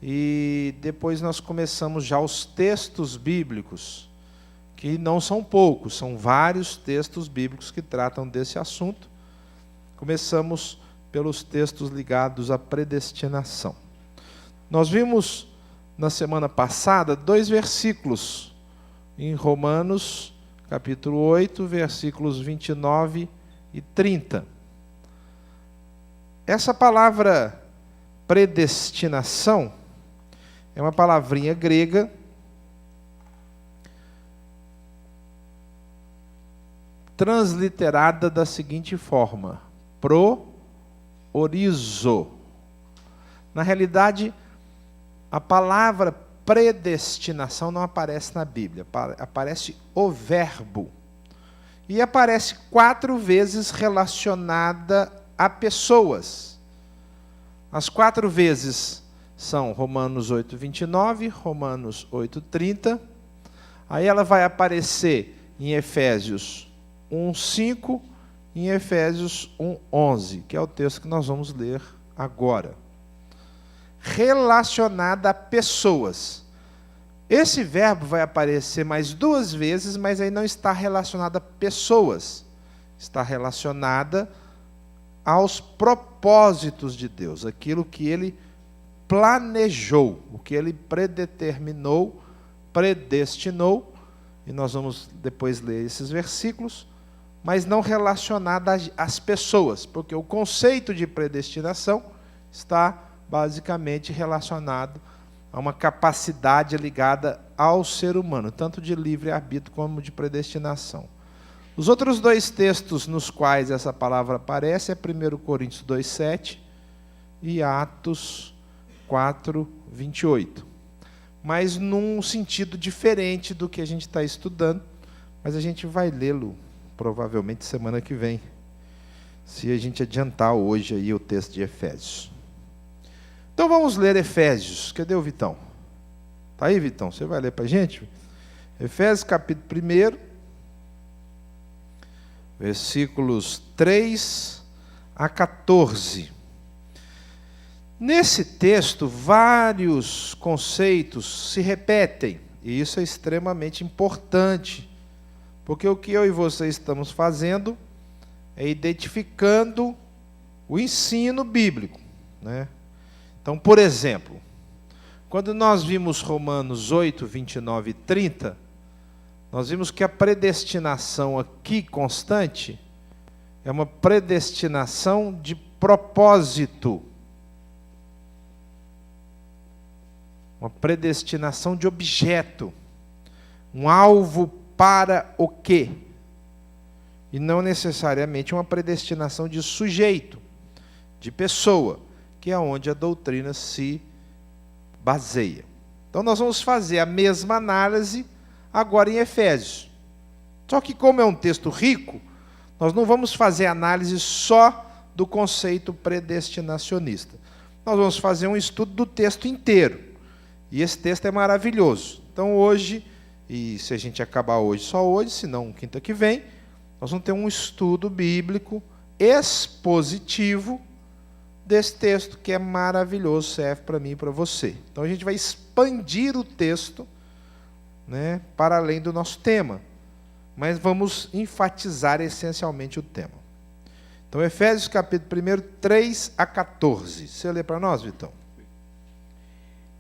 E depois nós começamos já os textos bíblicos, que não são poucos, são vários textos bíblicos que tratam desse assunto. Começamos pelos textos ligados à predestinação. Nós vimos na semana passada 2 versículos em Romanos, capítulo 8, versículos 29 e 30. Essa palavra predestinação é uma palavrinha grega transliterada da seguinte forma: pro-orizo. Na realidade, a palavra predestinação não aparece na Bíblia, aparece o verbo. E aparece 4 vezes relacionada a pessoas. As 4 vezes são Romanos 8, 29, Romanos 8, 30. Aí ela vai aparecer em Efésios 1, 5 e em Efésios 1, 11, que é o texto que nós vamos ler agora. Relacionada a pessoas. Esse verbo vai aparecer mais 2 vezes, mas aí não está relacionada a pessoas. Está relacionada aos propósitos de Deus, aquilo que Ele planejou, o que Ele predeterminou, predestinou, e nós vamos depois ler esses versículos, mas não relacionada às pessoas, porque o conceito de predestinação está basicamente relacionado a uma capacidade ligada ao ser humano, tanto de livre-arbítrio como de predestinação. Os outros 2 textos nos quais essa palavra aparece é 1 Coríntios 2, 7 e Atos 4, 28. Mas num sentido diferente do que a gente está estudando, mas a gente vai lê-lo provavelmente semana que vem, se a gente adiantar hoje aí o texto de Efésios. Então vamos ler Efésios. Cadê o Vitão? Está aí, Vitão? Você vai ler para a gente? Efésios capítulo 1, versículos 3 a 14. Nesse texto, vários conceitos se repetem, e isso é extremamente importante, porque o que eu e você estamos fazendo é identificando o ensino bíblico, né? Então, por exemplo, quando nós vimos Romanos 8, 29 e 30, nós vimos que a predestinação aqui constante é uma predestinação de propósito, uma predestinação de objeto, um alvo para o quê? E não necessariamente uma predestinação de sujeito, de pessoa, que é onde a doutrina se baseia. Então nós vamos fazer a mesma análise agora em Efésios. Só que como é um texto rico, nós não vamos fazer análise só do conceito predestinacionista. Nós vamos fazer um estudo do texto inteiro. E esse texto é maravilhoso. Então hoje, e se a gente acabar hoje, só hoje, se não quinta que vem, nós vamos ter um estudo bíblico expositivo desse texto, que é maravilhoso, serve para mim e para você. Então a gente vai expandir o texto, né, para além do nosso tema, mas vamos enfatizar essencialmente o tema. Então, Efésios capítulo 1, 3 a 14. Você lê para nós, Vitão?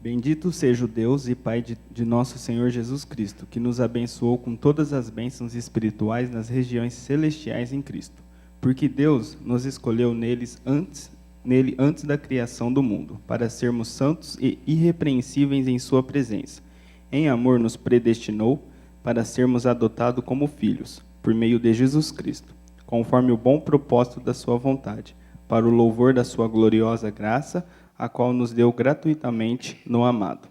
Bendito seja o Deus e Pai de nosso Senhor Jesus Cristo, que nos abençoou com todas as bênçãos espirituais nas regiões celestiais em Cristo, porque Deus nos escolheu nele antes da criação do mundo, para sermos santos e irrepreensíveis em sua presença. Em amor nos predestinou para sermos adotados como filhos, por meio de Jesus Cristo, conforme o bom propósito da sua vontade, para o louvor da sua gloriosa graça, a qual nos deu gratuitamente no amado.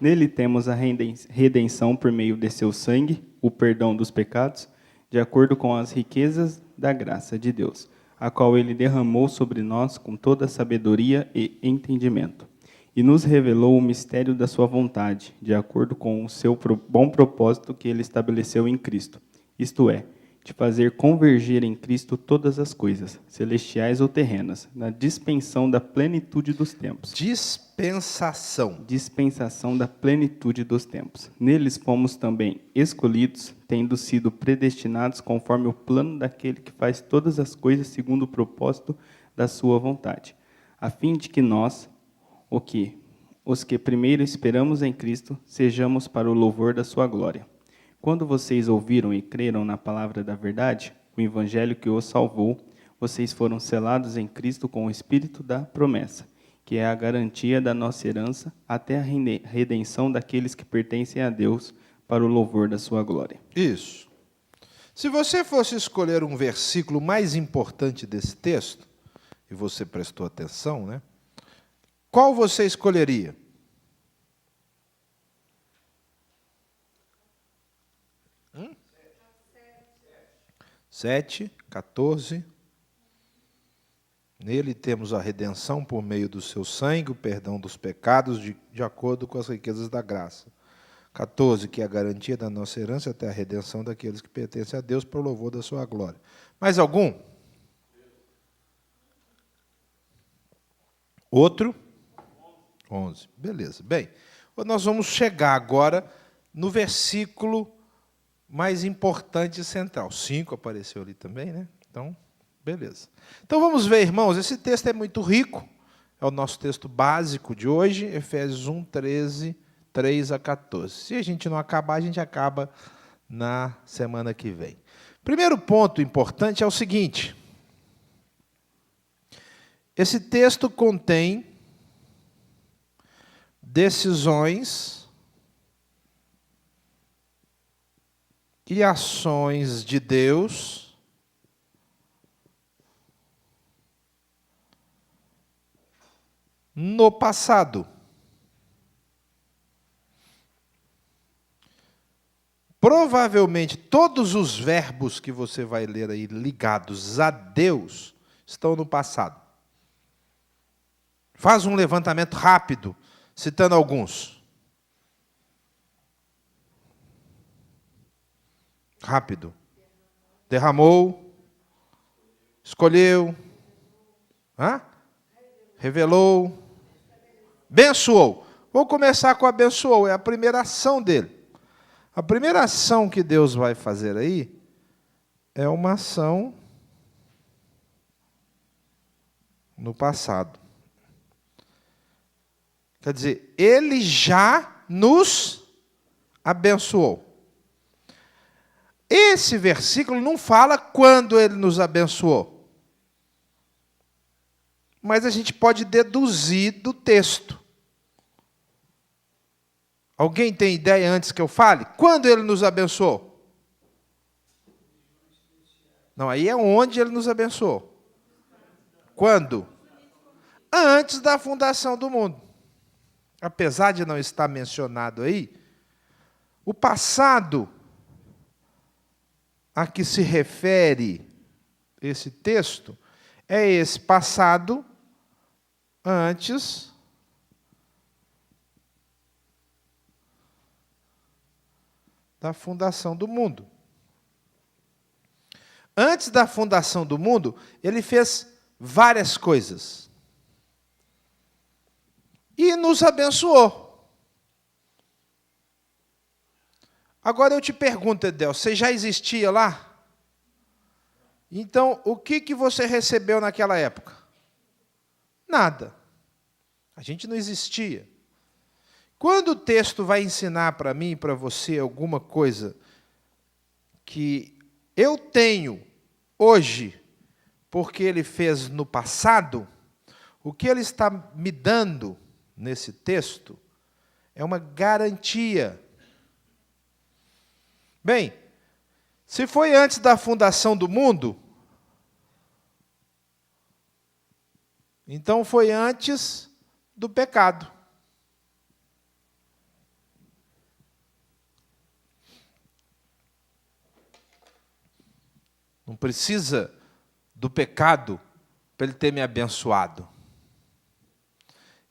Nele temos a redenção por meio de seu sangue, o perdão dos pecados, de acordo com as riquezas da graça de Deus, a qual ele derramou sobre nós com toda sabedoria e entendimento, e nos revelou o mistério da sua vontade, de acordo com o seu bom propósito que ele estabeleceu em Cristo, isto é, de fazer convergir em Cristo todas as coisas, celestiais ou terrenas, na dispensação da plenitude dos tempos. Dispensação da plenitude dos tempos. Neles fomos também escolhidos, tendo sido predestinados conforme o plano daquele que faz todas as coisas segundo o propósito da sua vontade, a fim de que nós, os que primeiro esperamos em Cristo, sejamos para o louvor da sua glória. Quando vocês ouviram e creram na palavra da verdade, o evangelho que os salvou, vocês foram selados em Cristo com o Espírito da promessa, que é a garantia da nossa herança até a redenção daqueles que pertencem a Deus, para o louvor da sua glória. Isso. Se você fosse escolher um versículo mais importante desse texto, e você prestou atenção, né? Qual você escolheria? 7, 14. Nele temos a redenção por meio do seu sangue, o perdão dos pecados, de acordo com as riquezas da graça. 14, que é a garantia da nossa herança até a redenção daqueles que pertencem a Deus para o louvor da sua glória. Mais algum? Outro? 11. Beleza. Bem, nós vamos chegar agora no versículo mais importante e central. 5 apareceu ali também, né? Então, beleza. Então, vamos ver, irmãos, esse texto é muito rico, é o nosso texto básico de hoje, Efésios 1, 13, 3 a 14. Se a gente não acabar, a gente acaba na semana que vem. Primeiro ponto importante é o seguinte: esse texto contém decisões e ações de Deus no passado. Provavelmente todos os verbos que você vai ler aí ligados a Deus estão no passado. Faz um levantamento rápido, citando alguns. Rápido. Derramou, escolheu, revelou, abençoou. Vou começar com abençoou, é a primeira ação dele. A primeira ação que Deus vai fazer aí é uma ação no passado. Quer dizer, ele já nos abençoou. Esse versículo não fala quando ele nos abençoou. Mas a gente pode deduzir do texto. Alguém tem ideia antes que eu fale? Quando ele nos abençoou? Não, aí é onde ele nos abençoou. Quando? Antes da fundação do mundo. Apesar de não estar mencionado aí, o passado a que se refere esse texto é esse passado antes da fundação do mundo. Antes da fundação do mundo, ele fez várias coisas. E nos abençoou. Agora eu te pergunto, Edel, você já existia lá? Então, o que você recebeu naquela época? Nada. A gente não existia. Quando o texto vai ensinar para mim e para você alguma coisa que eu tenho hoje, porque ele fez no passado, o que ele está me dando nesse texto é uma garantia. Bem, se foi antes da fundação do mundo, então foi antes do pecado. Não precisa do pecado para ele ter me abençoado.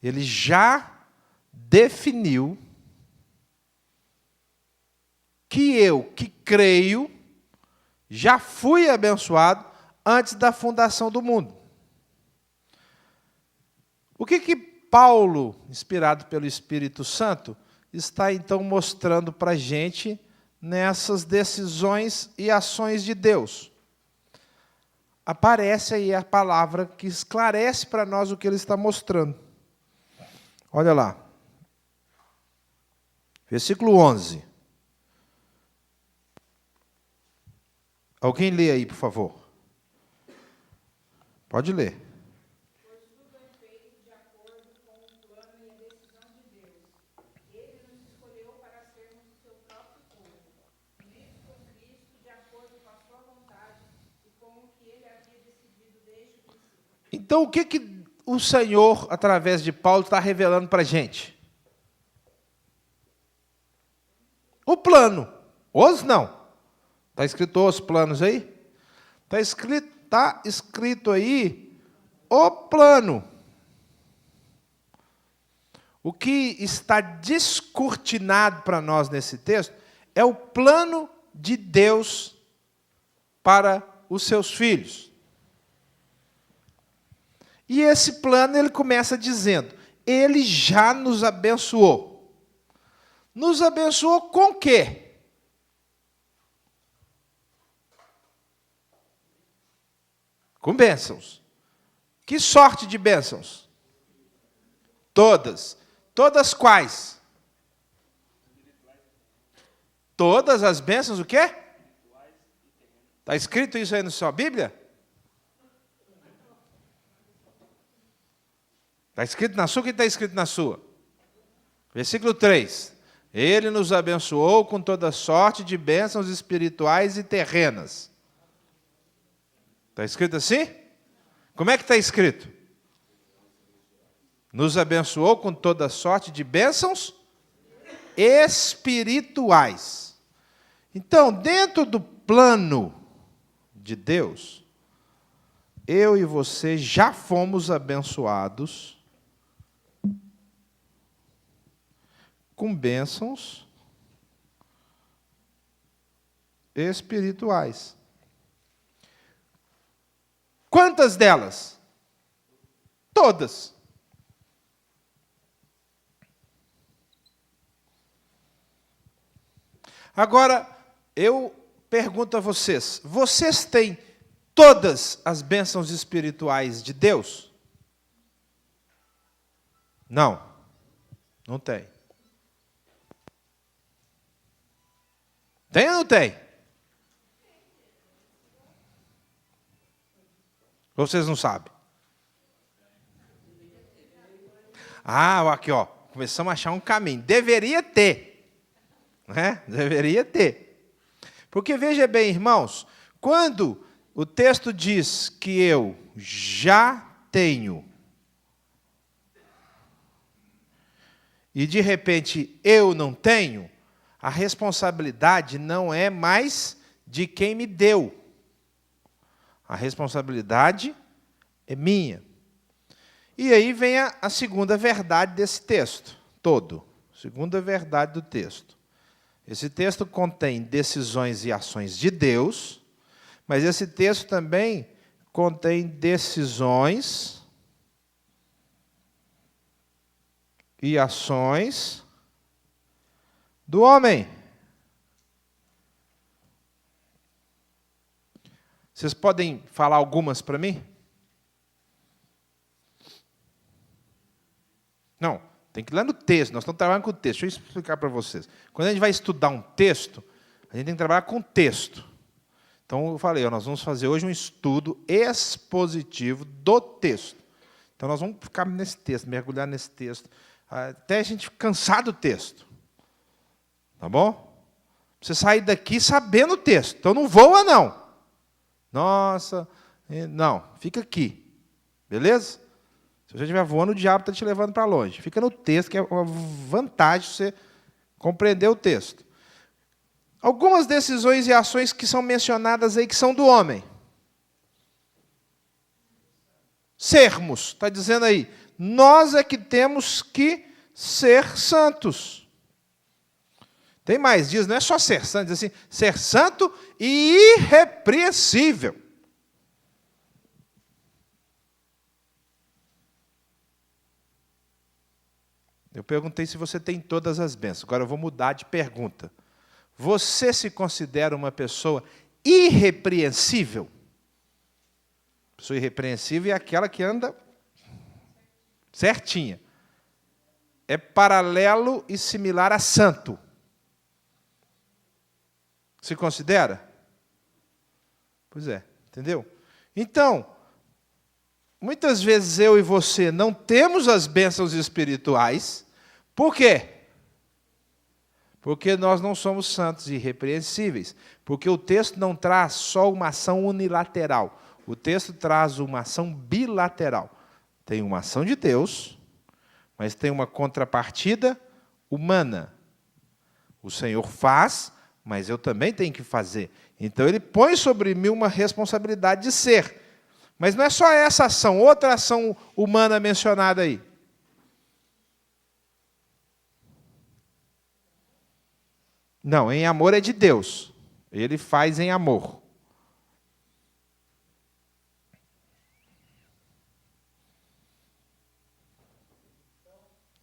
Ele já definiu que eu, que creio, já fui abençoado antes da fundação do mundo. O que Paulo, inspirado pelo Espírito Santo, está então mostrando para a gente nessas decisões e ações de Deus? Aparece aí a palavra que esclarece para nós o que ele está mostrando. Olha lá. Versículo 11. Alguém lê aí, por favor. Pode ler. Pois tudo é feito de acordo com o plano e a decisão de Deus. Ele nos escolheu para sermos o seu próprio povo, unidos com Cristo de acordo com a sua vontade e com o que ele havia decidido desde o princípio. Então, o que o Senhor, através de Paulo, está revelando para a gente? O plano. Os não. Está escrito os planos aí? Está escrito aí o plano. O que está descortinado para nós nesse texto é o plano de Deus para os seus filhos. E esse plano ele começa dizendo: ele já nos abençoou. Nos abençoou com o quê? Com bênçãos. Que sorte de bênçãos? Todas. Todas quais? Todas as bênçãos o quê? Está escrito isso aí na sua Bíblia? Está escrito na sua? O que está escrito na sua? Versículo 3. Ele nos abençoou com toda sorte de bênçãos espirituais e terrenas. Está escrito assim? Como é que está escrito? Nos abençoou com toda sorte de bênçãos espirituais. Então, dentro do plano de Deus, eu e você já fomos abençoados com bênçãos espirituais. Quantas delas? Todas. Agora, eu pergunto a vocês: vocês têm todas as bênçãos espirituais de Deus? Não, não tem. Tem ou não tem? Ou vocês não sabem? Ah, aqui, ó. Começamos a achar um caminho. Deveria ter. Né? Deveria ter. Porque, veja bem, irmãos, quando o texto diz que eu já tenho, e de repente eu não tenho, a responsabilidade não é mais de quem me deu. A responsabilidade é minha. E aí vem a segunda verdade desse texto todo. Segunda verdade do texto. Esse texto contém decisões e ações de Deus, mas esse texto também contém decisões e ações do homem. Vocês podem falar algumas para mim? Não, tem que ir lá no texto. Nós estamos trabalhando com o texto. Deixa eu explicar para vocês. Quando a gente vai estudar um texto, a gente tem que trabalhar com o texto. Então, eu falei, nós vamos fazer hoje um estudo expositivo do texto. Então, nós vamos ficar nesse texto, mergulhar nesse texto, até a gente cansar do texto. Tá bom? Você sair daqui sabendo o texto. Então, não voa, não. Nossa, não, fica aqui. Beleza? Se você estiver voando, o diabo está te levando para longe. Fica no texto, que é uma vantagem você compreender o texto. Algumas decisões e ações que são mencionadas aí, que são do homem. Sermos, está dizendo aí, nós é que temos que ser santos. Tem mais, diz, não é só ser santo, diz assim, ser santo e irrepreensível. Eu perguntei se você tem todas as bênçãos. Agora eu vou mudar de pergunta. Você se considera uma pessoa irrepreensível? Pessoa irrepreensível é aquela que anda certinha. É paralelo e similar a santo. Se considera? Pois é, entendeu? Então, muitas vezes eu e você não temos as bênçãos espirituais. Por quê? Porque nós não somos santos e irrepreensíveis. Porque o texto não traz só uma ação unilateral. O texto traz uma ação bilateral. Tem uma ação de Deus, mas tem uma contrapartida humana. O Senhor faz, mas eu também tenho que fazer. Então, Ele põe sobre mim uma responsabilidade de ser. Mas não é só essa ação, outra ação humana mencionada aí. Não, em amor é de Deus. Ele faz em amor.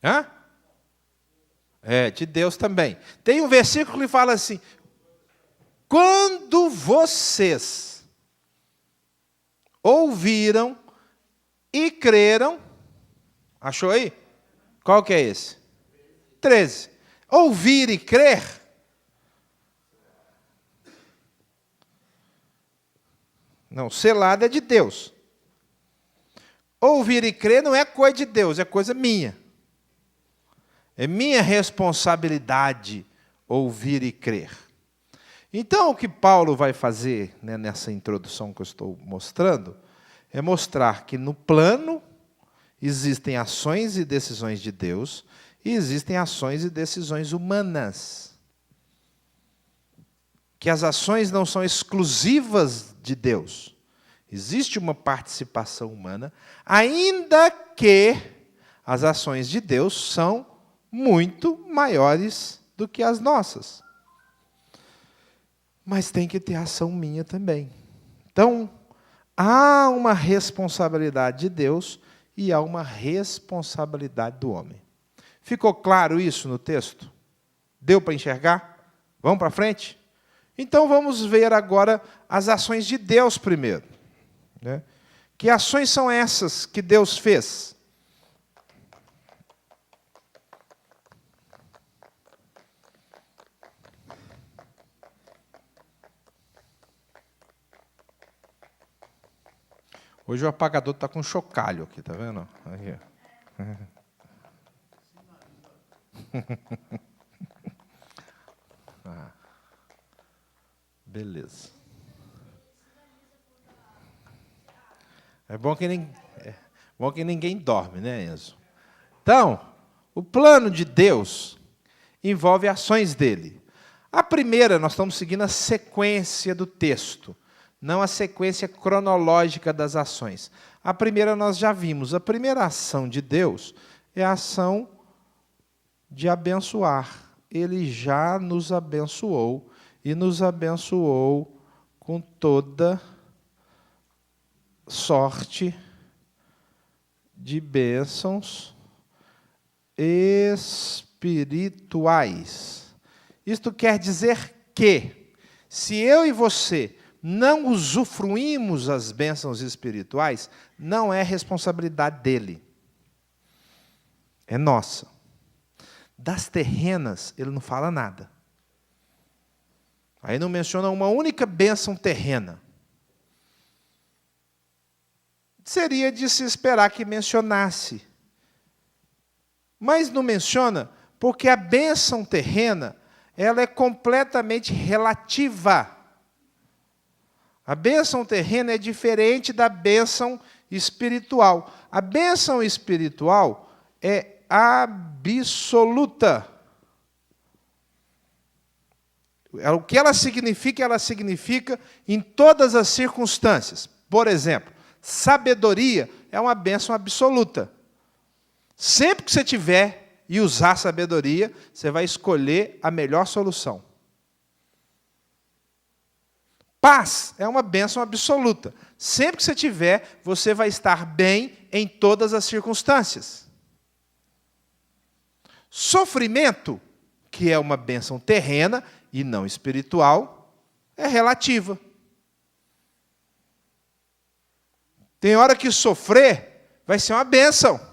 Hã? É, de Deus também. Tem um versículo que fala assim: quando vocês ouviram e creram, achou aí? Qual que é esse? 13. Ouvir e crer. Não, selado é de Deus. Ouvir e crer não é coisa de Deus, é coisa minha. É minha responsabilidade ouvir e crer. Então, o que Paulo vai fazer, né, nessa introdução que eu estou mostrando, é mostrar que no plano existem ações e decisões de Deus e existem ações e decisões humanas. Que as ações não são exclusivas de Deus. Existe uma participação humana, ainda que as ações de Deus são muito maiores do que as nossas. Mas tem que ter ação minha também. Então, há uma responsabilidade de Deus e há uma responsabilidade do homem. Ficou claro isso no texto? Deu para enxergar? Vamos para frente? Então, vamos ver agora as ações de Deus primeiro. Né? Que ações são essas que Deus fez? Hoje o apagador está com chocalho aqui, tá vendo? Aqui. Ah, beleza. É bom que ninguém dorme, né, Enzo? Então, o plano de Deus envolve ações dele. A primeira, nós estamos seguindo a sequência do texto, não a sequência cronológica das ações. A primeira nós já vimos. A primeira ação de Deus é a ação de abençoar. Ele já nos abençoou e nos abençoou com toda sorte de bênçãos espirituais. Isto quer dizer que, se eu e você não usufruímos as bênçãos espirituais, não é responsabilidade dele. É nossa. Das terrenas, ele não fala nada. Aí não menciona uma única bênção terrena. Seria de se esperar que mencionasse. Mas não menciona porque a bênção terrena, ela é completamente relativa. A bênção terrena é diferente da bênção espiritual. A bênção espiritual é absoluta. O que ela significa em todas as circunstâncias. Por exemplo, sabedoria é uma bênção absoluta. Sempre que você tiver e usar sabedoria, você vai escolher a melhor solução. Paz é uma bênção absoluta. Sempre que você tiver, você vai estar bem em todas as circunstâncias. Sofrimento, que é uma bênção terrena e não espiritual, é relativa. Tem hora que sofrer vai ser uma bênção.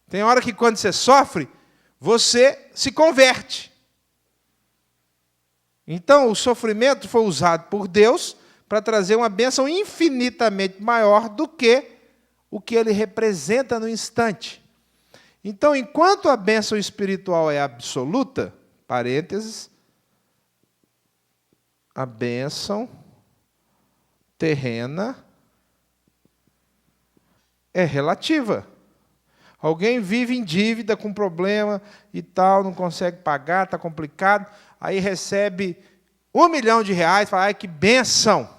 Tem hora que quando você sofre, você se converte. Então, o sofrimento foi usado por Deus para trazer uma bênção infinitamente maior do que o que ele representa no instante. Então, enquanto a bênção espiritual é absoluta, parênteses, a bênção terrena é relativa. Alguém vive em dívida, com problema e tal, não consegue pagar, está complicado, aí recebe R$1 milhão, fala, ai, que benção!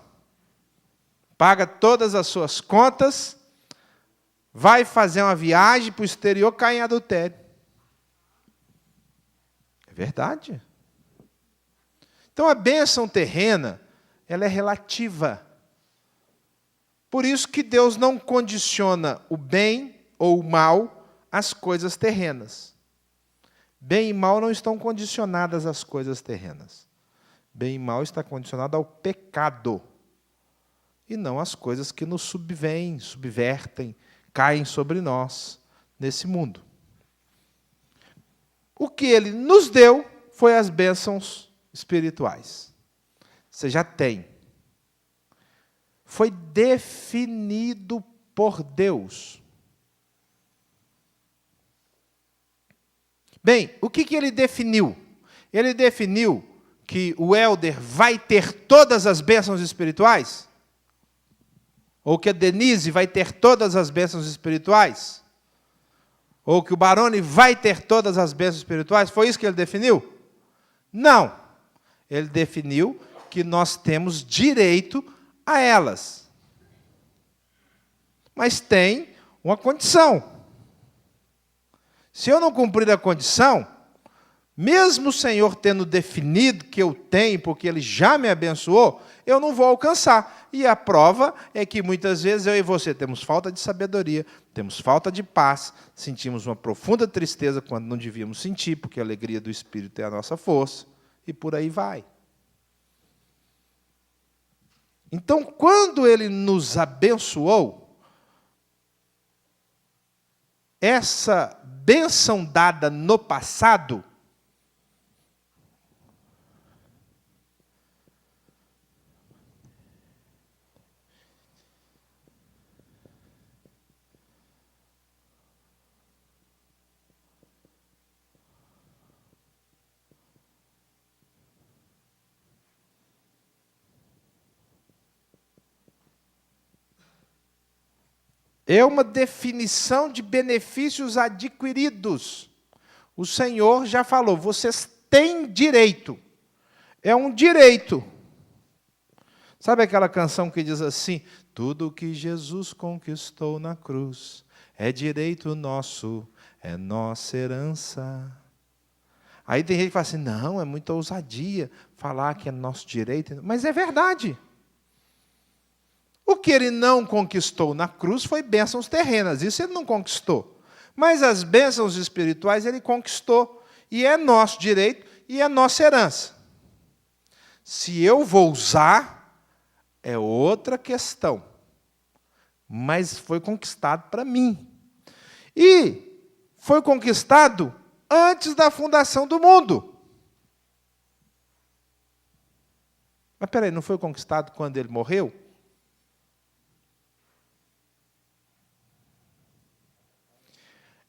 Paga todas as suas contas, vai fazer uma viagem para o exterior, cai em adultério. É verdade. Então, a bênção terrena, ela é relativa. Por isso que Deus não condiciona o bem ou o mal às coisas terrenas. Bem e mal não estão condicionadas às coisas terrenas. Bem e mal está condicionado ao pecado. E não às coisas que nos subvêm, subvertem, caem sobre nós nesse mundo. O que ele nos deu foi as bênçãos espirituais. Você já tem. Foi definido por Deus. Bem, o que ele definiu? Ele definiu que o Helder vai ter todas as bênçãos espirituais? Ou que a Denise vai ter todas as bênçãos espirituais? Ou que o Barone vai ter todas as bênçãos espirituais? Foi isso que ele definiu? Não. Ele definiu que nós temos direito a elas. Mas tem uma condição. Se eu não cumprir a condição, mesmo o Senhor tendo definido que eu tenho, porque Ele já me abençoou, eu não vou alcançar. E a prova é que muitas vezes eu e você temos falta de sabedoria, temos falta de paz, sentimos uma profunda tristeza quando não devíamos sentir, porque a alegria do Espírito é a nossa força, e por aí vai. Então, quando Ele nos abençoou, essa bênção dada no passado, é uma definição de benefícios adquiridos. O Senhor já falou, vocês têm direito. É um direito. Sabe aquela canção que diz assim, tudo que Jesus conquistou na cruz é direito nosso, é nossa herança. Aí tem gente que fala assim, não, é muita ousadia falar que é nosso direito. Mas é verdade. O que ele não conquistou na cruz foi bênçãos terrenas, isso ele não conquistou. Mas as bênçãos espirituais ele conquistou, e é nosso direito e é nossa herança. Se eu vou usar, é outra questão. Mas foi conquistado para mim. E foi conquistado antes da fundação do mundo. Mas espera aí, não foi conquistado quando ele morreu?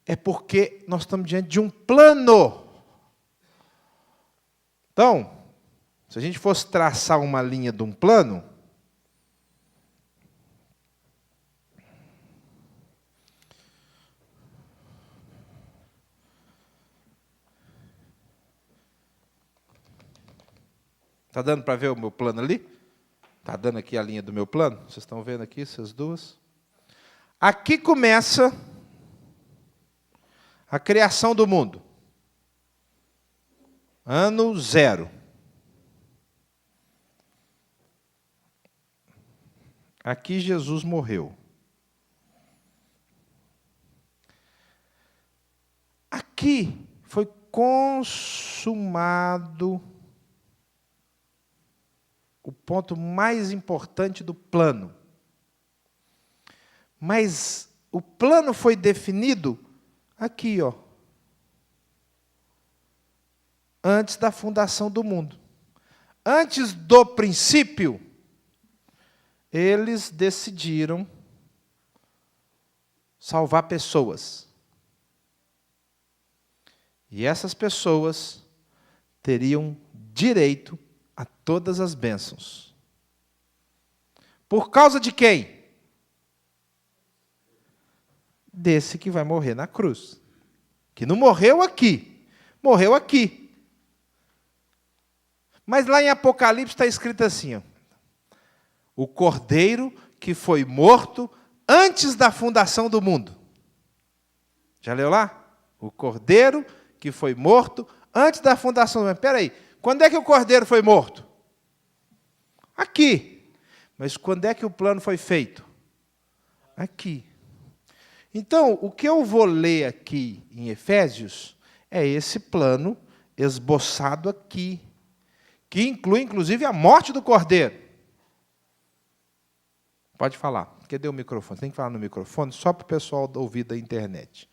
É porque nós estamos diante de um plano. Então, se a gente fosse traçar uma linha de um plano, está dando para ver o meu plano ali? Está dando aqui a linha do meu plano? Vocês estão vendo aqui essas duas? Aqui começa A criação do mundo. Ano 0. Aqui Jesus morreu. Aqui foi consumado o ponto mais importante do plano. Mas o plano foi definido aqui, ó. Antes da fundação do mundo. Antes do princípio, eles decidiram salvar pessoas. E essas pessoas teriam direito a todas as bênçãos. Por causa de quem? Desse que vai morrer na cruz. Que não morreu aqui, morreu aqui. Mas lá em Apocalipse está escrito assim, ó, o cordeiro que foi morto antes da fundação do mundo. Já leu lá? O cordeiro que foi morto antes da fundação do mundo. Espera aí, quando é que o cordeiro foi morto? Aqui. Mas quando é que o plano foi feito? Aqui. Então, o que eu vou ler aqui em Efésios é esse plano esboçado aqui, que inclui, inclusive, a morte do cordeiro. Pode falar. Cadê o microfone? Você tem que falar no microfone só para o pessoal ouvir da internet.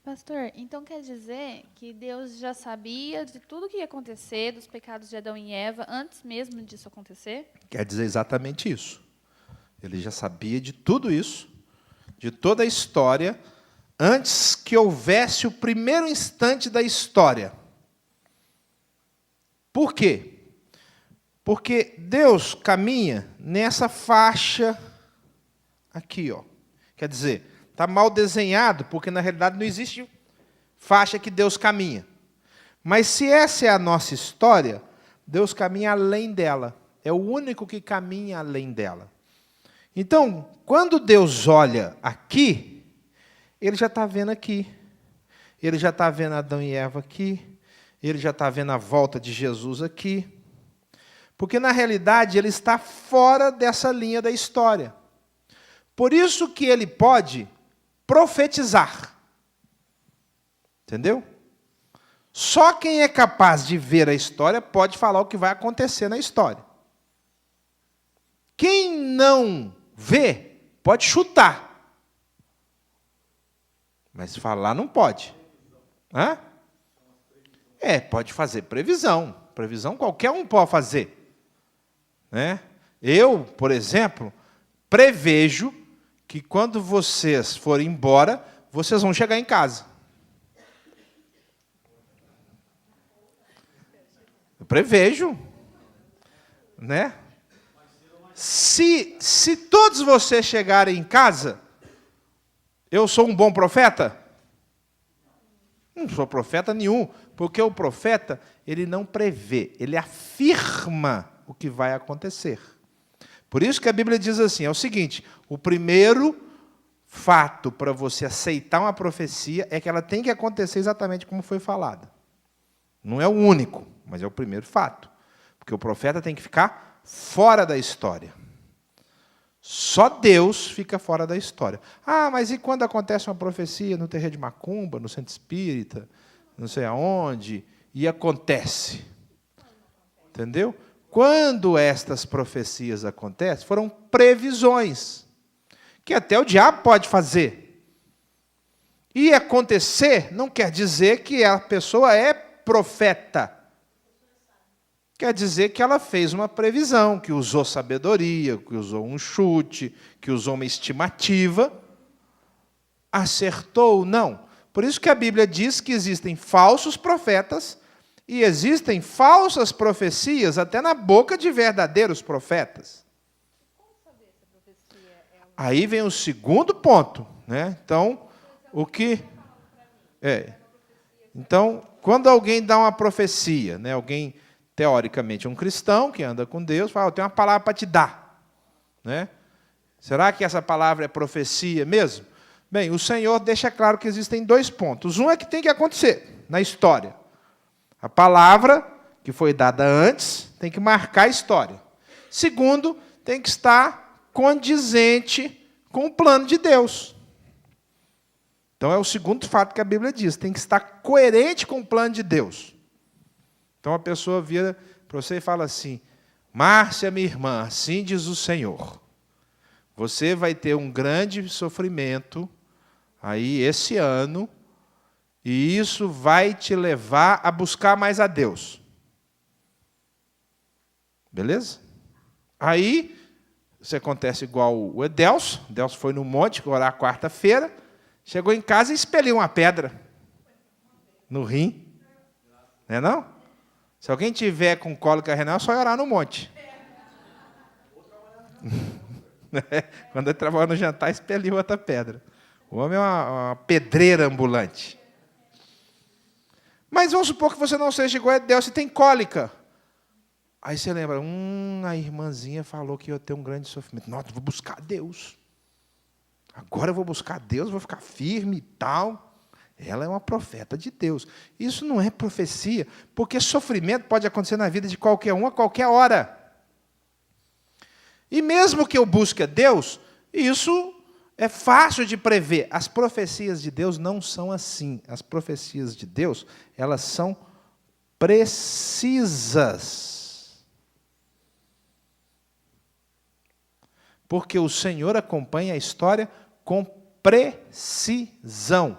Pastor, então quer dizer que Deus já sabia de tudo que ia acontecer, dos pecados de Adão e Eva, antes mesmo disso acontecer? Quer dizer exatamente isso. Ele já sabia de tudo isso, de toda a história, antes que houvesse o primeiro instante da história. Por quê? Porque Deus caminha nessa faixa aqui, ó. Quer dizer, está mal desenhado, porque na realidade não existe faixa que Deus caminha. Mas se essa é a nossa história, Deus caminha além dela. É o único que caminha além dela. Então, quando Deus olha aqui, Ele já está vendo aqui. Ele já está vendo Adão e Eva aqui. Ele já está vendo a volta de Jesus aqui. Porque, na realidade, Ele está fora dessa linha da história. Por isso que Ele pode profetizar. Entendeu? Só quem é capaz de ver a história pode falar o que vai acontecer na história. Quem não vê, pode chutar. Mas falar não pode. Hã? Pode fazer previsão. Previsão qualquer um pode fazer. Né? Eu, por exemplo, prevejo que quando vocês forem embora, vocês vão chegar em casa. Eu prevejo. Né? Se todos vocês chegarem em casa, eu sou um bom profeta? Não sou profeta nenhum, porque o profeta, ele não prevê, ele afirma o que vai acontecer. Por isso que a Bíblia diz assim, é o seguinte, o primeiro fato para você aceitar uma profecia é que ela tem que acontecer exatamente como foi falada. Não é o único, mas é o primeiro fato. Porque o profeta tem que ficar fora da história. Só Deus fica fora da história. Ah, mas e quando acontece uma profecia no terreiro de Macumba, no centro espírita, não sei aonde, e acontece? Entendeu? Quando estas profecias acontecem, foram previsões, que até o diabo pode fazer. E acontecer não quer dizer que a pessoa é profeta. Quer dizer que ela fez uma previsão, que usou sabedoria, que usou um chute, que usou uma estimativa. Acertou? Não. Por isso que a Bíblia diz que existem falsos profetas e existem falsas profecias até na boca de verdadeiros profetas. Aí vem o segundo ponto. Né? Então, o que... Então, quando alguém dá uma profecia, né? Alguém... teoricamente, um cristão que anda com Deus, fala, eu tenho uma palavra para te dar. Né? Será que essa palavra é profecia mesmo? Bem, o Senhor deixa claro que existem 2 pontos. Um é que tem que acontecer na história. A palavra que foi dada antes tem que marcar a história. Segundo, tem que estar condizente com o plano de Deus. Então é o segundo fato que a Bíblia diz, tem que estar coerente com o plano de Deus. Então a pessoa vira para você e fala assim: Márcia, minha irmã, assim diz o Senhor, você vai ter um grande sofrimento aí esse ano, e isso vai te levar a buscar mais a Deus. Beleza? Aí, isso acontece igual o Edelso. Edelso foi no monte orar quarta-feira, chegou em casa e expeliu uma pedra no rim. Não é não? Se alguém tiver com cólica renal, é só orar no monte. Quando ele trabalhou no jantar, expeliu outra pedra. O homem é uma pedreira ambulante. Mas vamos supor que você não seja igual a Edelso e tem cólica. Aí você lembra, a irmãzinha falou que ia ter um grande sofrimento. Nossa, vou buscar Deus. Agora eu vou buscar Deus, vou ficar firme e tal. Ela é uma profeta de Deus. Isso não é profecia, porque sofrimento pode acontecer na vida de qualquer um a qualquer hora. E mesmo que eu busque a Deus, isso é fácil de prever. As profecias de Deus não são assim. As profecias de Deus, elas são precisas. Porque o Senhor acompanha a história com precisão.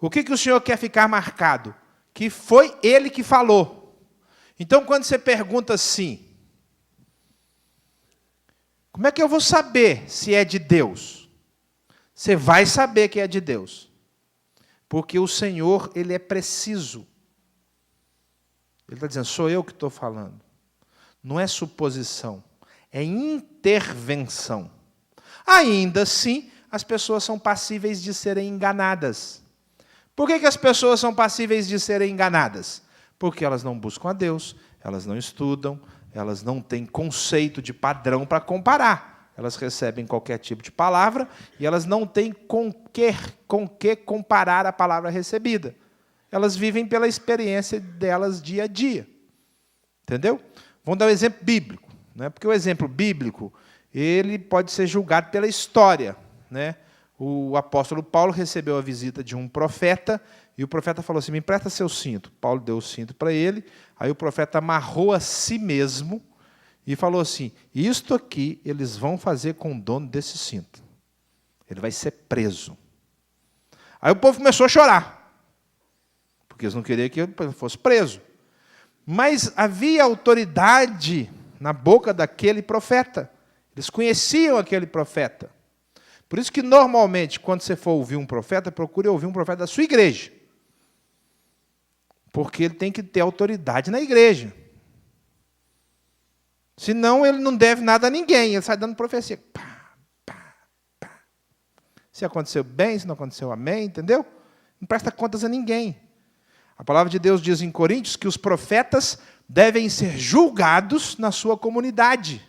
O que o Senhor quer ficar marcado? Que foi Ele que falou. Então, quando você pergunta assim, como é que eu vou saber se é de Deus? Você vai saber que é de Deus. Porque o Senhor, Ele é preciso. Ele está dizendo, sou eu que estou falando. Não é suposição. É intervenção. Ainda assim, as pessoas são passíveis de serem enganadas. Por que as pessoas são passíveis de serem enganadas? Porque elas não buscam a Deus, elas não estudam, elas não têm conceito de padrão para comparar. Elas recebem qualquer tipo de palavra e elas não têm com que comparar a palavra recebida. Elas vivem pela experiência delas dia a dia. Entendeu? Vamos dar um exemplo bíblico. Porque o exemplo bíblico, ele pode ser julgado pela história. O apóstolo Paulo recebeu a visita de um profeta, e o profeta falou assim, me empresta seu cinto. Paulo deu o cinto para ele, aí o profeta amarrou a si mesmo, e falou assim, isto aqui eles vão fazer com o dono desse cinto. Ele vai ser preso. Aí o povo começou a chorar, porque eles não queriam que ele fosse preso. Mas havia autoridade na boca daquele profeta. Eles conheciam aquele profeta. Por isso que, normalmente, quando você for ouvir um profeta, procure ouvir um profeta da sua igreja. Porque ele tem que ter autoridade na igreja. Senão, ele não deve nada a ninguém. Ele sai dando profecia. Pá, pá, pá. Se aconteceu bem, se não aconteceu, amém, entendeu? Não presta contas a ninguém. A palavra de Deus diz em Coríntios que os profetas devem ser julgados na sua comunidade.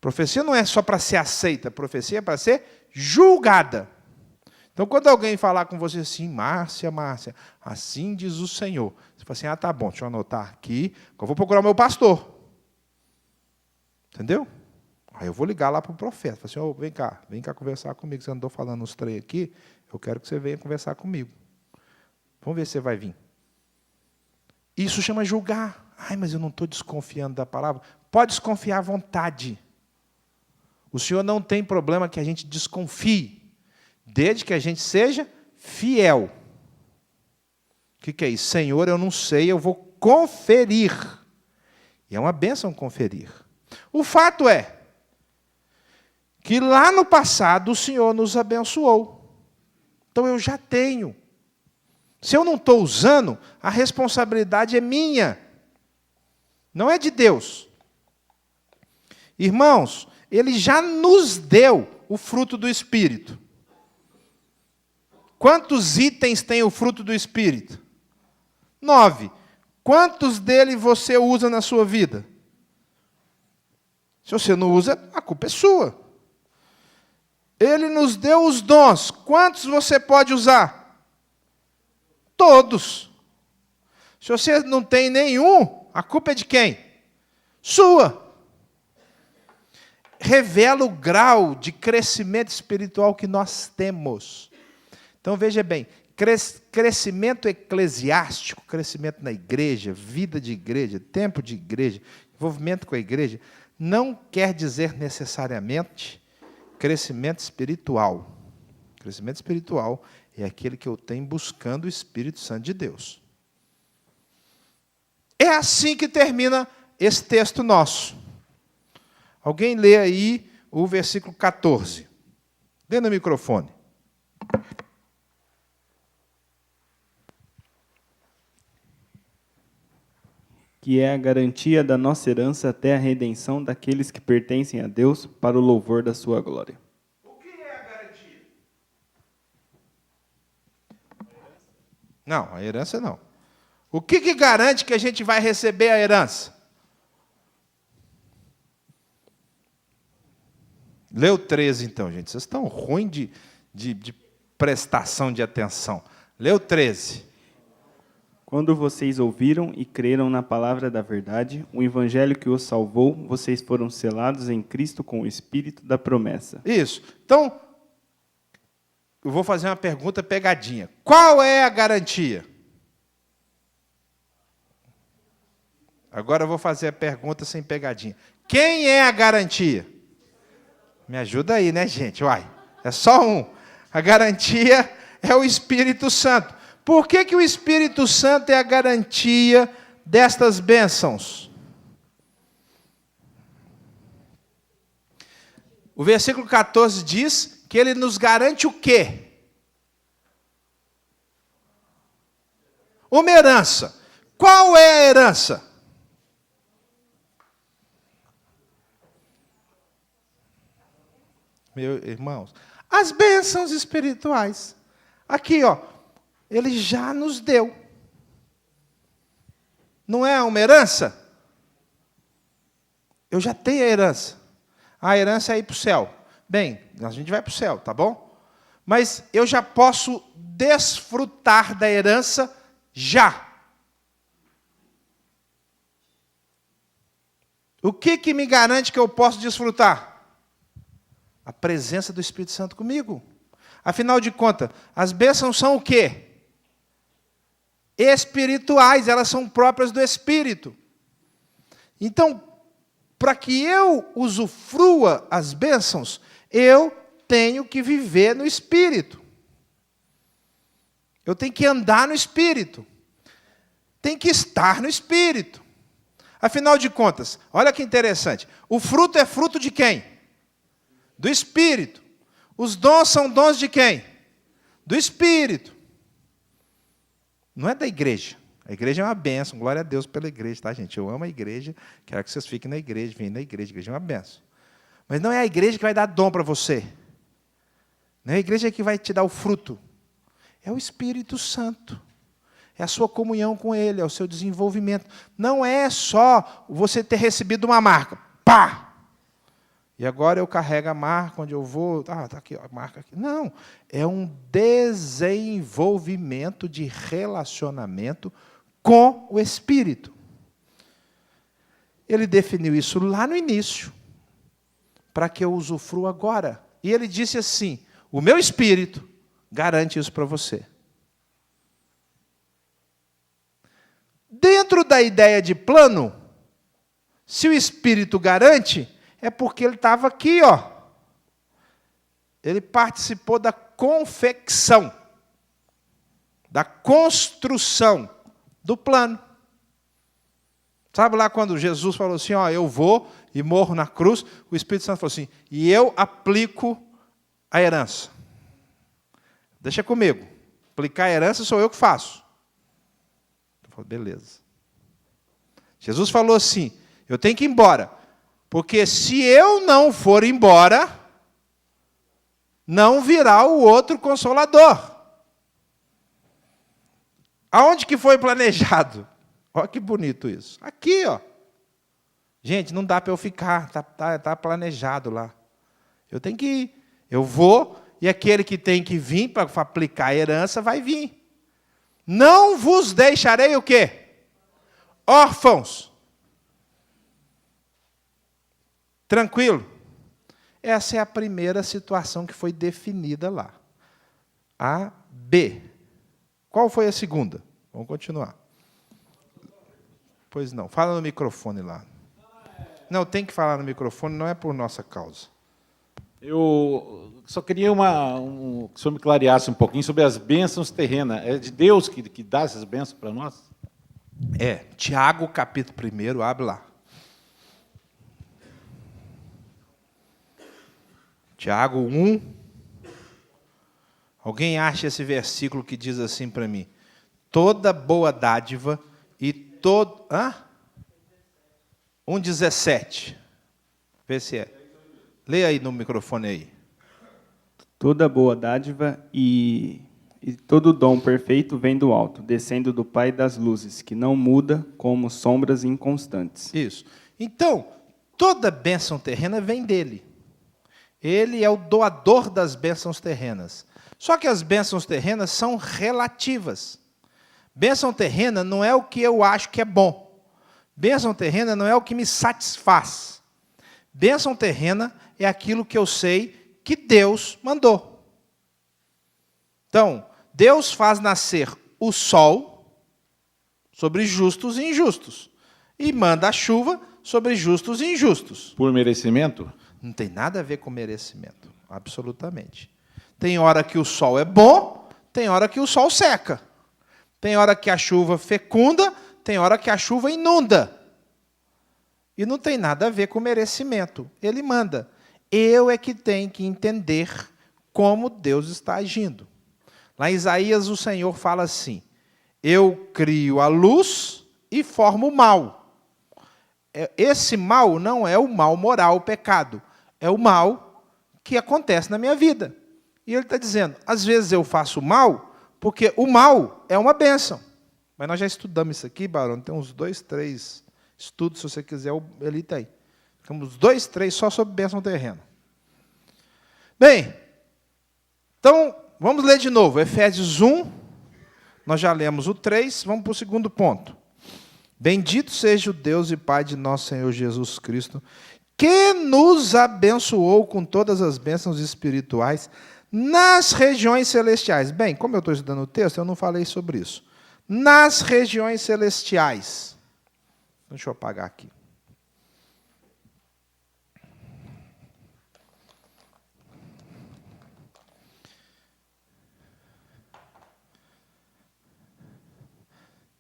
Profecia não é só para ser aceita, profecia é para ser julgada. Então, quando alguém falar com você assim, Márcia, assim diz o Senhor. Você fala assim, tá bom, deixa eu anotar aqui, que eu vou procurar o meu pastor. Entendeu? Aí eu vou ligar lá para o profeta. Falo assim, vem cá conversar comigo, você andou falando uns três aqui, eu quero que você venha conversar comigo. Vamos ver se você vai vir. Isso chama julgar. Mas eu não estou desconfiando da palavra. Pode desconfiar à vontade. O Senhor não tem problema que a gente desconfie, desde que a gente seja fiel. O que é isso? Senhor, eu não sei, eu vou conferir. E é uma bênção conferir. O fato é que lá no passado o Senhor nos abençoou. Então eu já tenho. Se eu não estou usando, a responsabilidade é minha. Não é de Deus. Irmãos, Ele já nos deu o fruto do Espírito. Quantos itens tem o fruto do Espírito? 9. Quantos dele você usa na sua vida? Se você não usa, a culpa é sua. Ele nos deu os dons. Quantos você pode usar? Todos. Se você não tem nenhum, a culpa é de quem? Sua. Revela o grau de crescimento espiritual que nós temos. Então, veja bem, crescimento eclesiástico, crescimento na igreja, vida de igreja, tempo de igreja, envolvimento com a igreja, não quer dizer necessariamente crescimento espiritual. Crescimento espiritual é aquele que eu tenho buscando o Espírito Santo de Deus. É assim que termina esse texto nosso. Alguém lê aí o versículo 14. Dê no microfone. Que é a garantia da nossa herança até a redenção daqueles que pertencem a Deus para o louvor da sua glória. O que é a garantia? Não, a herança não. O que garante que a gente vai receber a herança? Lê o 13, então, gente. Vocês estão ruins de prestação de atenção. Lê o 13. Quando vocês ouviram e creram na palavra da verdade, o evangelho que os salvou, vocês foram selados em Cristo com o Espírito da promessa. Isso. Então, eu vou fazer uma pergunta pegadinha. Qual é a garantia? Agora eu vou fazer a pergunta sem pegadinha. Quem é a garantia? Me ajuda aí, né, gente? Uai, é só um. A garantia é o Espírito Santo. Por que o Espírito Santo é a garantia destas bênçãos? O versículo 14 diz que ele nos garante o quê? Uma herança. Qual é a herança? Meus irmãos, as bênçãos espirituais. Aqui, ó, ele já nos deu. Não é uma herança? Eu já tenho a herança. A herança é ir para o céu. Bem, a gente vai para o céu, tá bom? Mas eu já posso desfrutar da herança já. O que me garante que eu posso desfrutar? A presença do Espírito Santo comigo. Afinal de contas, as bênçãos são o quê? Espirituais, elas são próprias do Espírito. Então, para que eu usufrua as bênçãos, eu tenho que viver no Espírito. Eu tenho que andar no Espírito. Tenho que estar no Espírito. Afinal de contas, olha que interessante. O fruto é fruto de quem? Do Espírito. Os dons são dons de quem? Do Espírito. Não é da igreja. A igreja é uma bênção. Glória a Deus pela igreja, tá, gente? Eu amo a igreja. Quero que vocês fiquem na igreja, venham na igreja. A igreja é uma bênção. Mas não é a igreja que vai dar dom para você. Não é a igreja que vai te dar o fruto. É o Espírito Santo. É a sua comunhão com Ele, é o seu desenvolvimento. Não é só você ter recebido uma marca. Pá! E agora eu carrego a marca onde eu vou. Ah, está aqui a marca aqui. Não, é um desenvolvimento de relacionamento com o Espírito. Ele definiu isso lá no início, para que eu usufrua agora. E ele disse assim: o meu Espírito garante isso para você. Dentro da ideia de plano, se o Espírito garante, é porque ele estava aqui, ó. Ele participou da confecção, da construção do plano. Sabe lá quando Jesus falou assim, ó, eu vou e morro na cruz, o Espírito Santo falou assim, e eu aplico a herança. Deixa comigo. Aplicar a herança sou eu que faço. Eu falei, beleza. Jesus falou assim, eu tenho que ir embora. Porque se eu não for embora, não virá o outro Consolador. Aonde que foi planejado? Olha que bonito isso. Aqui, ó. Gente, não dá para eu ficar, tá planejado lá. Eu tenho que ir. Eu vou, e aquele que tem que vir para aplicar a herança vai vir. Não vos deixarei o quê? Órfãos. Tranquilo? Essa é a primeira situação que foi definida lá. A, B. Qual foi a segunda? Vamos continuar. Pois não, fala no microfone lá. Não, tem que falar no microfone, não é por nossa causa. Eu só queria que o senhor me clareasse um pouquinho sobre as bênçãos terrenas. É de Deus que dá essas bênçãos para nós? Tiago, capítulo 1, abre lá. Tiago 1. Alguém acha esse versículo que diz assim para mim? Toda boa dádiva e todo... 1,17. Vê se é. Leia aí no microfone aí. Toda boa dádiva e todo dom perfeito vem do alto, descendo do Pai das luzes, que não muda como sombras inconstantes. Isso. Então, toda bênção terrena vem dele. Ele é o doador das bênçãos terrenas. Só que as bênçãos terrenas são relativas. Bênção terrena não é o que eu acho que é bom. Bênção terrena não é o que me satisfaz. Bênção terrena é aquilo que eu sei que Deus mandou. Então, Deus faz nascer o sol sobre justos e injustos. E manda a chuva sobre justos e injustos. Por merecimento? Não tem nada a ver com merecimento, absolutamente. Tem hora que o sol é bom, tem hora que o sol seca. Tem hora que a chuva fecunda, tem hora que a chuva inunda. E não tem nada a ver com merecimento. Ele manda. Eu é que tenho que entender como Deus está agindo. Lá em Isaías, o Senhor fala assim: eu crio a luz e formo o mal. Esse mal não é o mal moral, o pecado. É o mal que acontece na minha vida. E ele está dizendo, às vezes eu faço mal, porque o mal é uma bênção. Mas nós já estudamos isso aqui, Barão, tem uns 2, 3 estudos, se você quiser, ele tem. Temos 2, 3 só sobre bênção terrena. Bem, então, vamos ler de novo. Efésios 1, nós já lemos o 3, vamos para o segundo ponto. Bendito seja o Deus e Pai de nosso Senhor Jesus Cristo, que nos abençoou com todas as bênçãos espirituais nas regiões celestiais. Bem, como eu estou estudando o texto, eu não falei sobre isso. Nas regiões celestiais. Deixa eu apagar aqui.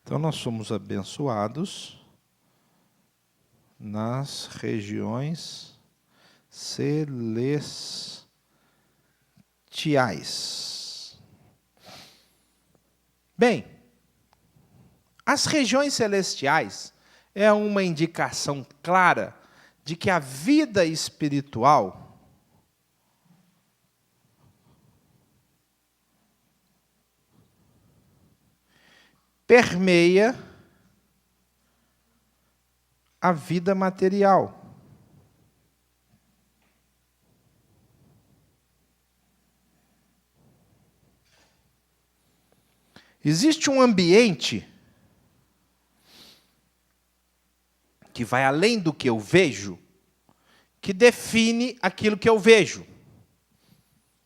Então, nós somos abençoados nas regiões celestiais. Bem, as regiões celestiais é uma indicação clara de que a vida espiritual permeia a vida material. Existe um ambiente que vai além do que eu vejo, que define aquilo que eu vejo.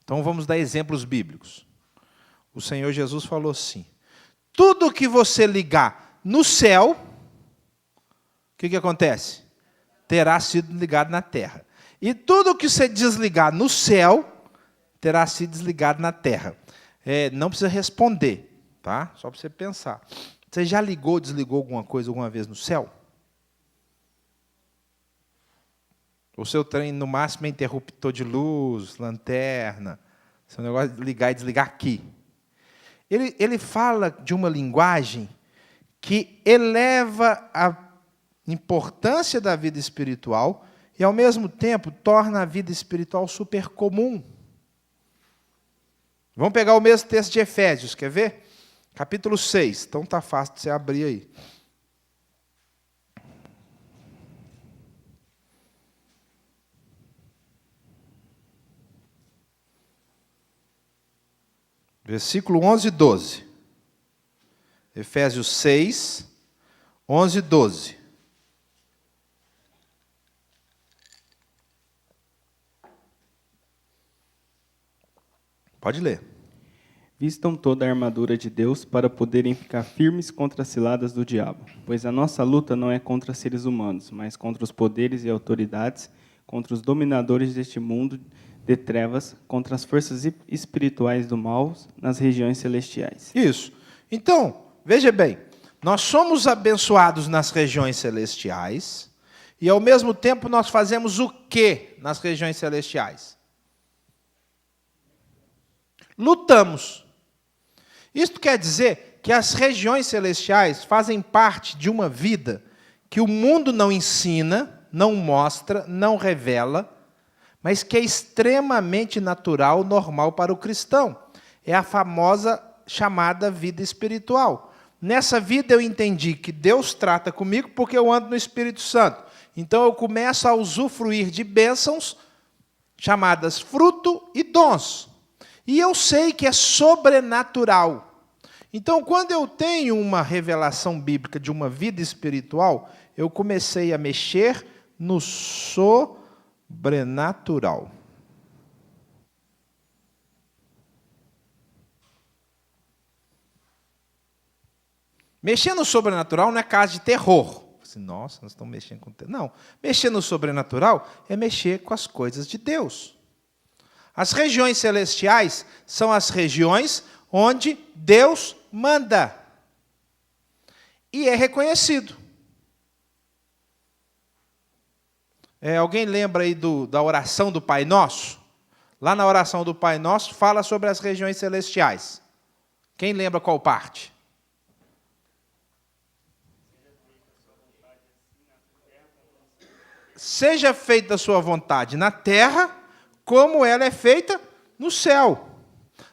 Então vamos dar exemplos bíblicos. O Senhor Jesus falou assim: tudo que você ligar no céu, o que acontece? Terá sido ligado na terra. E tudo que você desligar no céu, terá sido desligado na terra. Não precisa responder, tá? Só para você pensar. Você já ligou, desligou alguma coisa alguma vez no céu? O seu trem, no máximo, é interruptor de luz, lanterna. Seu negócio de ligar e desligar aqui. Ele fala de uma linguagem que eleva a importância da vida espiritual e, ao mesmo tempo, torna a vida espiritual super comum. Vamos pegar o mesmo texto de Efésios, quer ver? Capítulo 6. Então está fácil de você abrir aí. Versículo 11 e 12. Efésios 6, 11 e 12. Pode ler. Vistam toda a armadura de Deus para poderem ficar firmes contra as ciladas do diabo. Pois a nossa luta não é contra seres humanos, mas contra os poderes e autoridades, contra os dominadores deste mundo de trevas, contra as forças espirituais do mal nas regiões celestiais. Isso. Então, veja bem, nós somos abençoados nas regiões celestiais e, ao mesmo tempo, nós fazemos o quê nas regiões celestiais? Lutamos. Isto quer dizer que as regiões celestiais fazem parte de uma vida que o mundo não ensina, não mostra, não revela, mas que é extremamente natural, normal para o cristão. É a famosa chamada vida espiritual. Nessa vida eu entendi que Deus trata comigo porque eu ando no Espírito Santo. Então eu começo a usufruir de bênçãos chamadas fruto e dons. E eu sei que é sobrenatural. Então, quando eu tenho uma revelação bíblica de uma vida espiritual, eu comecei a mexer no sobrenatural. Mexer no sobrenatural não é caso de terror. Nossa, nós estamos mexendo com terror. Não. Mexer no sobrenatural é mexer com as coisas de Deus. As regiões celestiais são as regiões onde Deus manda. E é reconhecido. Alguém lembra aí da oração do Pai Nosso? Lá na oração do Pai Nosso fala sobre as regiões celestiais. Quem lembra qual parte? Seja feita a sua vontade na terra, como ela é feita no céu,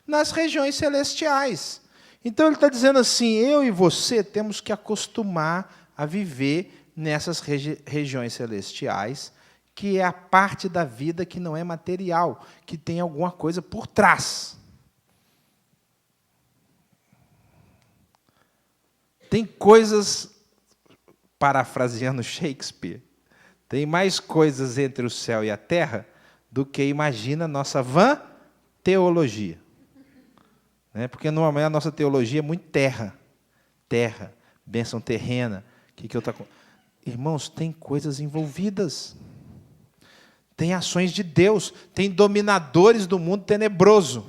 nas regiões celestiais. Então ele está dizendo assim, eu e você temos que acostumar a viver nessas regiões celestiais, que é a parte da vida que não é material, que tem alguma coisa por trás. Tem coisas, parafraseando Shakespeare, tem mais coisas entre o céu e a terra do que imagina a nossa vã teologia. Porque normalmente a nossa teologia é muito terra, bênção terrena. Irmãos, tem coisas envolvidas. Tem ações de Deus, tem dominadores do mundo tenebroso.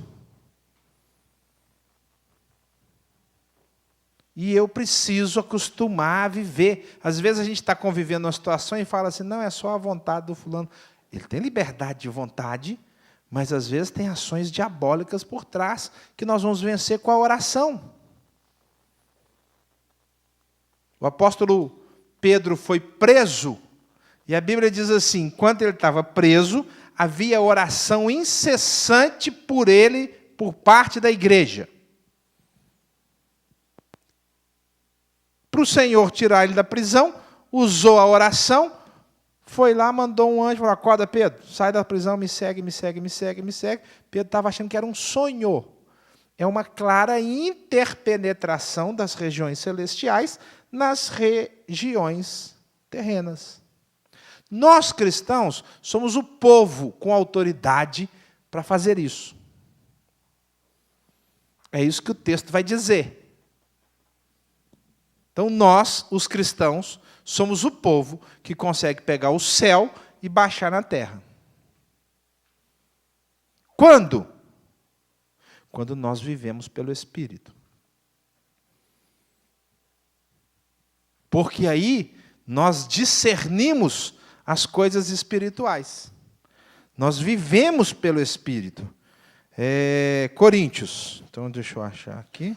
E eu preciso acostumar a viver. Às vezes a gente está convivendo uma situação e fala assim, não, é só a vontade do fulano. Ele tem liberdade de vontade, mas às vezes tem ações diabólicas por trás, que nós vamos vencer com a oração. O apóstolo Pedro foi preso, e a Bíblia diz assim, enquanto ele estava preso, havia oração incessante por ele, por parte da igreja. Para o Senhor tirar ele da prisão, usou a oração, foi lá, mandou um anjo, falou, acorda, Pedro, sai da prisão, me segue, me segue, me segue, me segue. Pedro estava achando que era um sonho. É uma clara interpenetração das regiões celestiais nas regiões terrenas. Nós, cristãos, somos o povo com autoridade para fazer isso. É isso que o texto vai dizer. Então, nós, os cristãos, somos o povo que consegue pegar o céu e baixar na terra. Quando? Quando nós vivemos pelo Espírito. Porque aí nós discernimos as coisas espirituais. Nós vivemos pelo Espírito. Coríntios. Então, deixa eu achar aqui.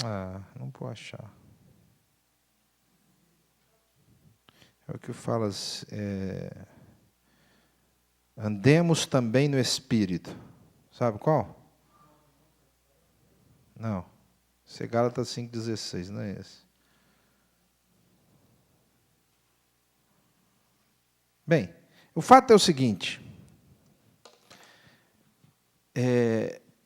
Não vou achar. É o que fala, andemos também no Espírito. Sabe qual? Não. Esse é Gálatas 5,16, não é esse. Bem, o fato é o seguinte.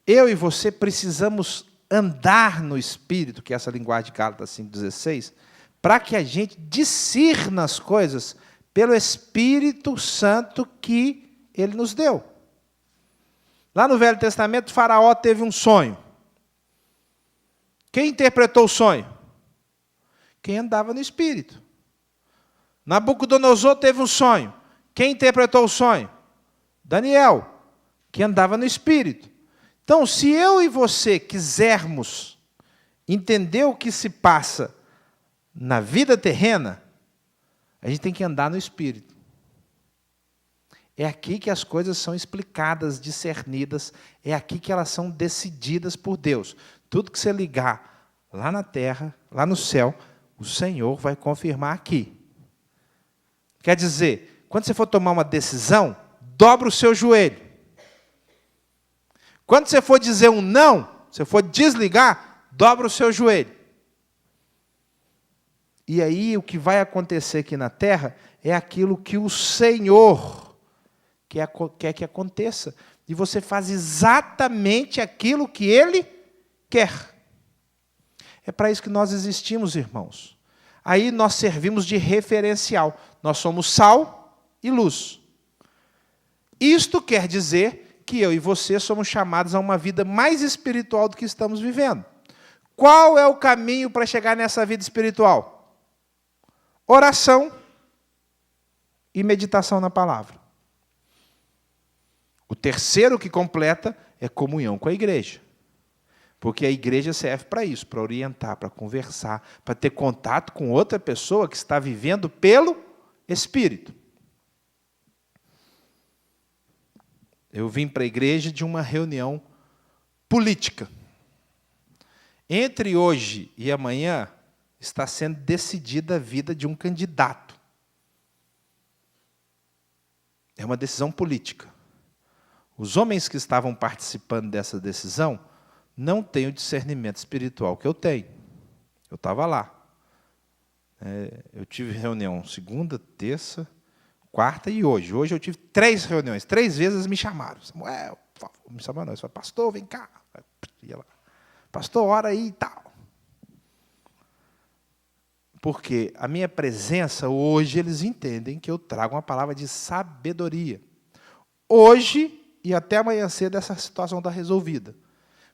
Eu e você precisamos andar no Espírito, que é essa linguagem de Gálatas 5,16, para que a gente discirna as coisas pelo Espírito Santo que Ele nos deu. Lá no Velho Testamento, Faraó teve um sonho. Quem interpretou o sonho? Quem andava no Espírito. Nabucodonosor teve um sonho. Quem interpretou o sonho? Daniel, que andava no Espírito. Então, se eu e você quisermos entender o que se passa na vida terrena, a gente tem que andar no Espírito. É aqui que as coisas são explicadas, discernidas, é aqui que elas são decididas por Deus. Tudo que você ligar lá na terra, lá no céu, o Senhor vai confirmar aqui. Quer dizer, quando você for tomar uma decisão, dobra o seu joelho. Quando você for dizer um não, você for desligar, dobra o seu joelho. E aí o que vai acontecer aqui na terra é aquilo que o Senhor quer que aconteça. E você faz exatamente aquilo que Ele quer. É para isso que nós existimos, irmãos. Aí nós servimos de referencial. Nós somos sal e luz. Isto quer dizer que eu e você somos chamados a uma vida mais espiritual do que estamos vivendo. Qual é o caminho para chegar nessa vida espiritual? Oração e meditação na palavra. O terceiro que completa é comunhão com a igreja. Porque a igreja serve para isso, para orientar, para conversar, para ter contato com outra pessoa que está vivendo pelo Espírito. Eu vim para a igreja de uma reunião política. Entre hoje e amanhã está sendo decidida a vida de um candidato. É uma decisão política. Os homens que estavam participando dessa decisão não têm o discernimento espiritual que eu tenho. Eu estava lá. Eu tive reunião segunda, terça, quarta e hoje. Hoje eu tive 3 reuniões. 3 vezes me chamaram. Samuel, por favor, me chamaram. Eu falei, pastor, vem cá. Ia lá. Pastor, ora aí e tal. Porque a minha presença, hoje, eles entendem que eu trago uma palavra de sabedoria. Hoje e até amanhã cedo essa situação está resolvida.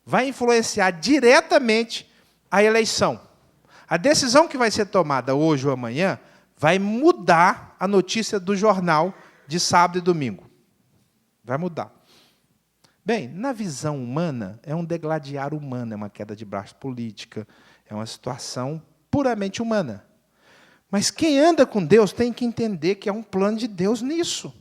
Vai influenciar diretamente a eleição. A decisão que vai ser tomada hoje ou amanhã vai mudar a notícia do jornal de sábado e domingo. Vai mudar. Bem, na visão humana, é um degladiar humano, é uma queda de braço política, é uma situação puramente humana. Mas quem anda com Deus tem que entender que é um plano de Deus nisso.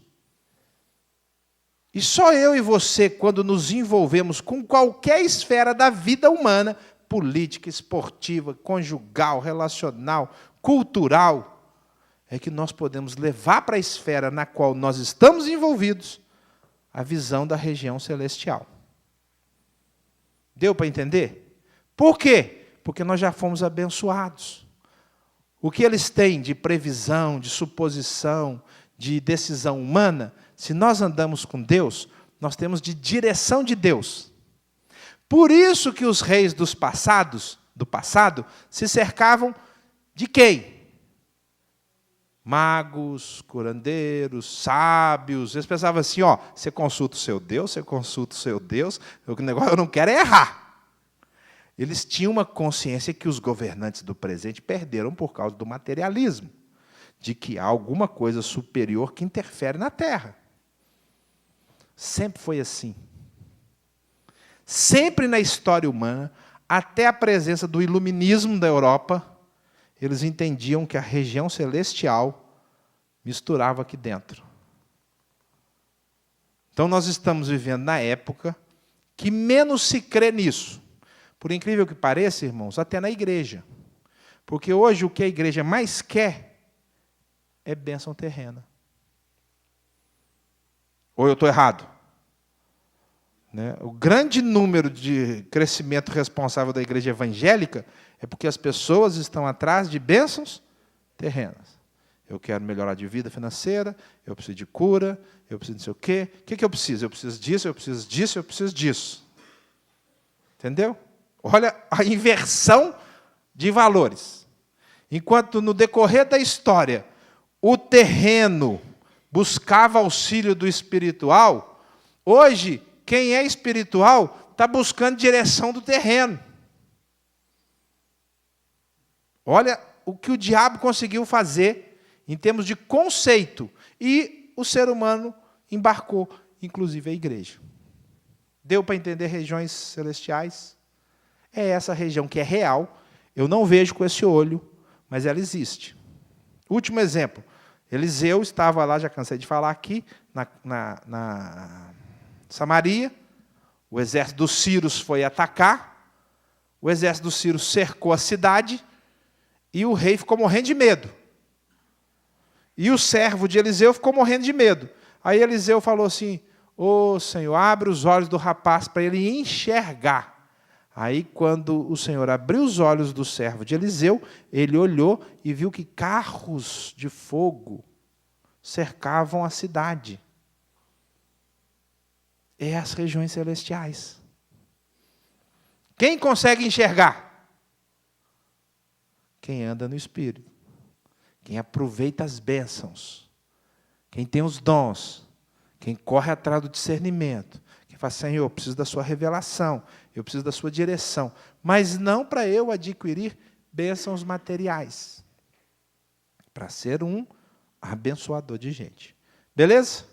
E só eu e você, quando nos envolvemos com qualquer esfera da vida humana, política, esportiva, conjugal, relacional, cultural, é que nós podemos levar para a esfera na qual nós estamos envolvidos a visão da região celestial. Deu para entender? Por quê? Porque nós já fomos abençoados. O que eles têm de previsão, de suposição, de decisão humana, se nós andamos com Deus, nós temos de direção de Deus. Por isso que os reis do passado, se cercavam de quem? Magos, curandeiros, sábios. Eles pensavam assim, você consulta o seu Deus, você consulta o seu Deus, o negócio eu não quero é errar. Eles tinham uma consciência que os governantes do presente perderam por causa do materialismo, de que há alguma coisa superior que interfere na Terra. Sempre foi assim. Sempre na história humana, até a presença do iluminismo da Europa, eles entendiam que a região celestial misturava aqui dentro. Então, nós estamos vivendo na época que menos se crê nisso. Por incrível que pareça, irmãos, até na igreja. Porque hoje o que a igreja mais quer é bênção terrena. Ou eu estou errado? Né? O grande número de crescimento responsável da igreja evangélica é porque as pessoas estão atrás de bênçãos terrenas. Eu quero melhorar de vida financeira, eu preciso de cura, eu preciso de não sei o quê. O que eu preciso? Eu preciso disso, eu preciso disso, eu preciso disso. Entendeu? Olha a inversão de valores. Enquanto no decorrer da história o terreno buscava auxílio do espiritual, hoje quem é espiritual está buscando direção do terreno. Olha o que o diabo conseguiu fazer em termos de conceito. E o ser humano embarcou, inclusive a igreja. Deu para entender regiões celestiais? É essa região que é real. Eu não vejo com esse olho, mas ela existe. Último exemplo. Eliseu estava lá, já cansei de falar aqui, na Samaria. O exército dos sírios foi atacar. O exército dos sírios cercou a cidade. E o rei ficou morrendo de medo. E o servo de Eliseu ficou morrendo de medo. Aí Eliseu falou assim, ô Senhor, abre os olhos do rapaz para ele enxergar. Aí, quando o Senhor abriu os olhos do servo de Eliseu, ele olhou e viu que carros de fogo cercavam a cidade. É as regiões celestiais. Quem consegue enxergar? Quem anda no Espírito. Quem aproveita as bênçãos. Quem tem os dons. Quem corre atrás do discernimento. Quem fala, Senhor, eu preciso da sua revelação. Eu preciso da sua direção. Mas não para eu adquirir bênçãos materiais. Para ser um abençoador de gente. Beleza?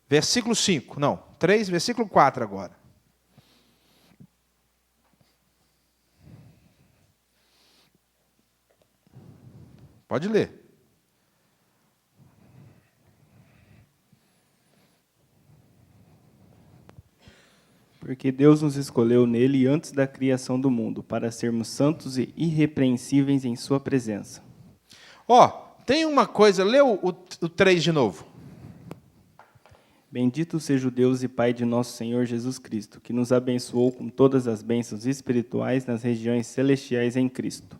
Versículo 5. Não, 3, versículo 4 agora. Pode ler. Porque Deus nos escolheu nele antes da criação do mundo, para sermos santos e irrepreensíveis em sua presença. Tem uma coisa, lê o 3 de novo. Bendito seja o Deus e Pai de nosso Senhor Jesus Cristo, que nos abençoou com todas as bênçãos espirituais nas regiões celestiais em Cristo.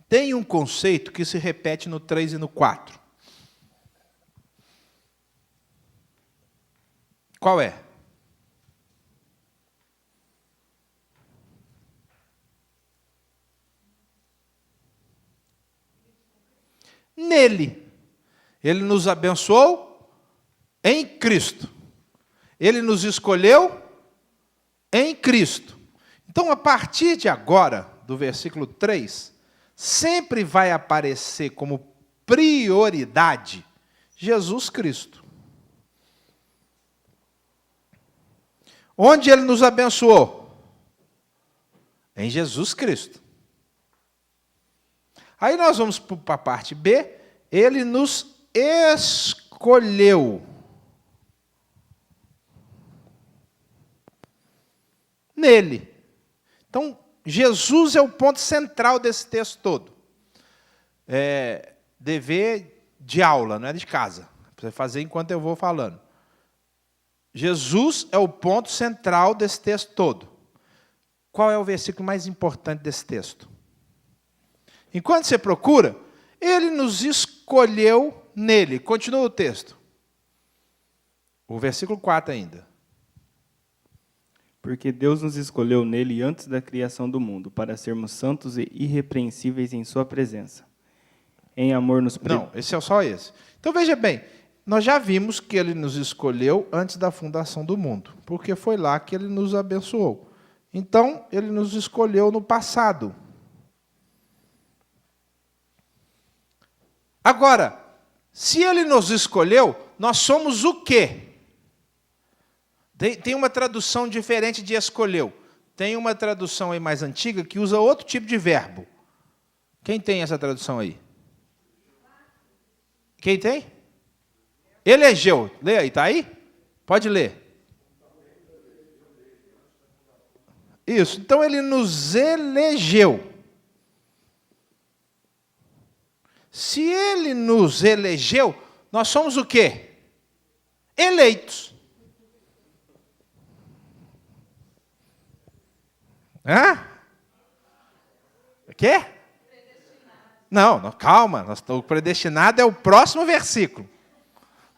Tem um conceito que se repete no 3 e no 4. Qual é? Nele. Ele nos abençoou em Cristo. Ele nos escolheu em Cristo. Então, a partir de agora, do versículo 3, sempre vai aparecer como prioridade Jesus Cristo. Onde Ele nos abençoou? Em Jesus Cristo. Aí nós vamos para a parte B. Ele nos escolheu. Nele. Então, Jesus é o ponto central desse texto todo. Dever de aula, não é de casa. Para você fazer enquanto eu vou falando. Jesus é o ponto central desse texto todo. Qual é o versículo mais importante desse texto? Enquanto você procura, ele nos escolheu nele. Continua o texto. O versículo 4 ainda. Porque Deus nos escolheu nele antes da criação do mundo, para sermos santos e irrepreensíveis em sua presença. Em amor nos... Não, esse é só esse. Então, veja bem, nós já vimos que ele nos escolheu antes da fundação do mundo, porque foi lá que ele nos abençoou. Então, ele nos escolheu no passado. Agora, se ele nos escolheu, nós somos o quê? Tem uma tradução diferente de escolheu. Tem uma tradução aí mais antiga que usa outro tipo de verbo. Quem tem essa tradução aí? Quem tem? Elegeu. Lê aí, está aí? Pode ler. Isso. Então ele nos elegeu. Se ele nos elegeu, nós somos o quê? Eleitos. Hã? O quê? Não, calma. O predestinado é o próximo versículo.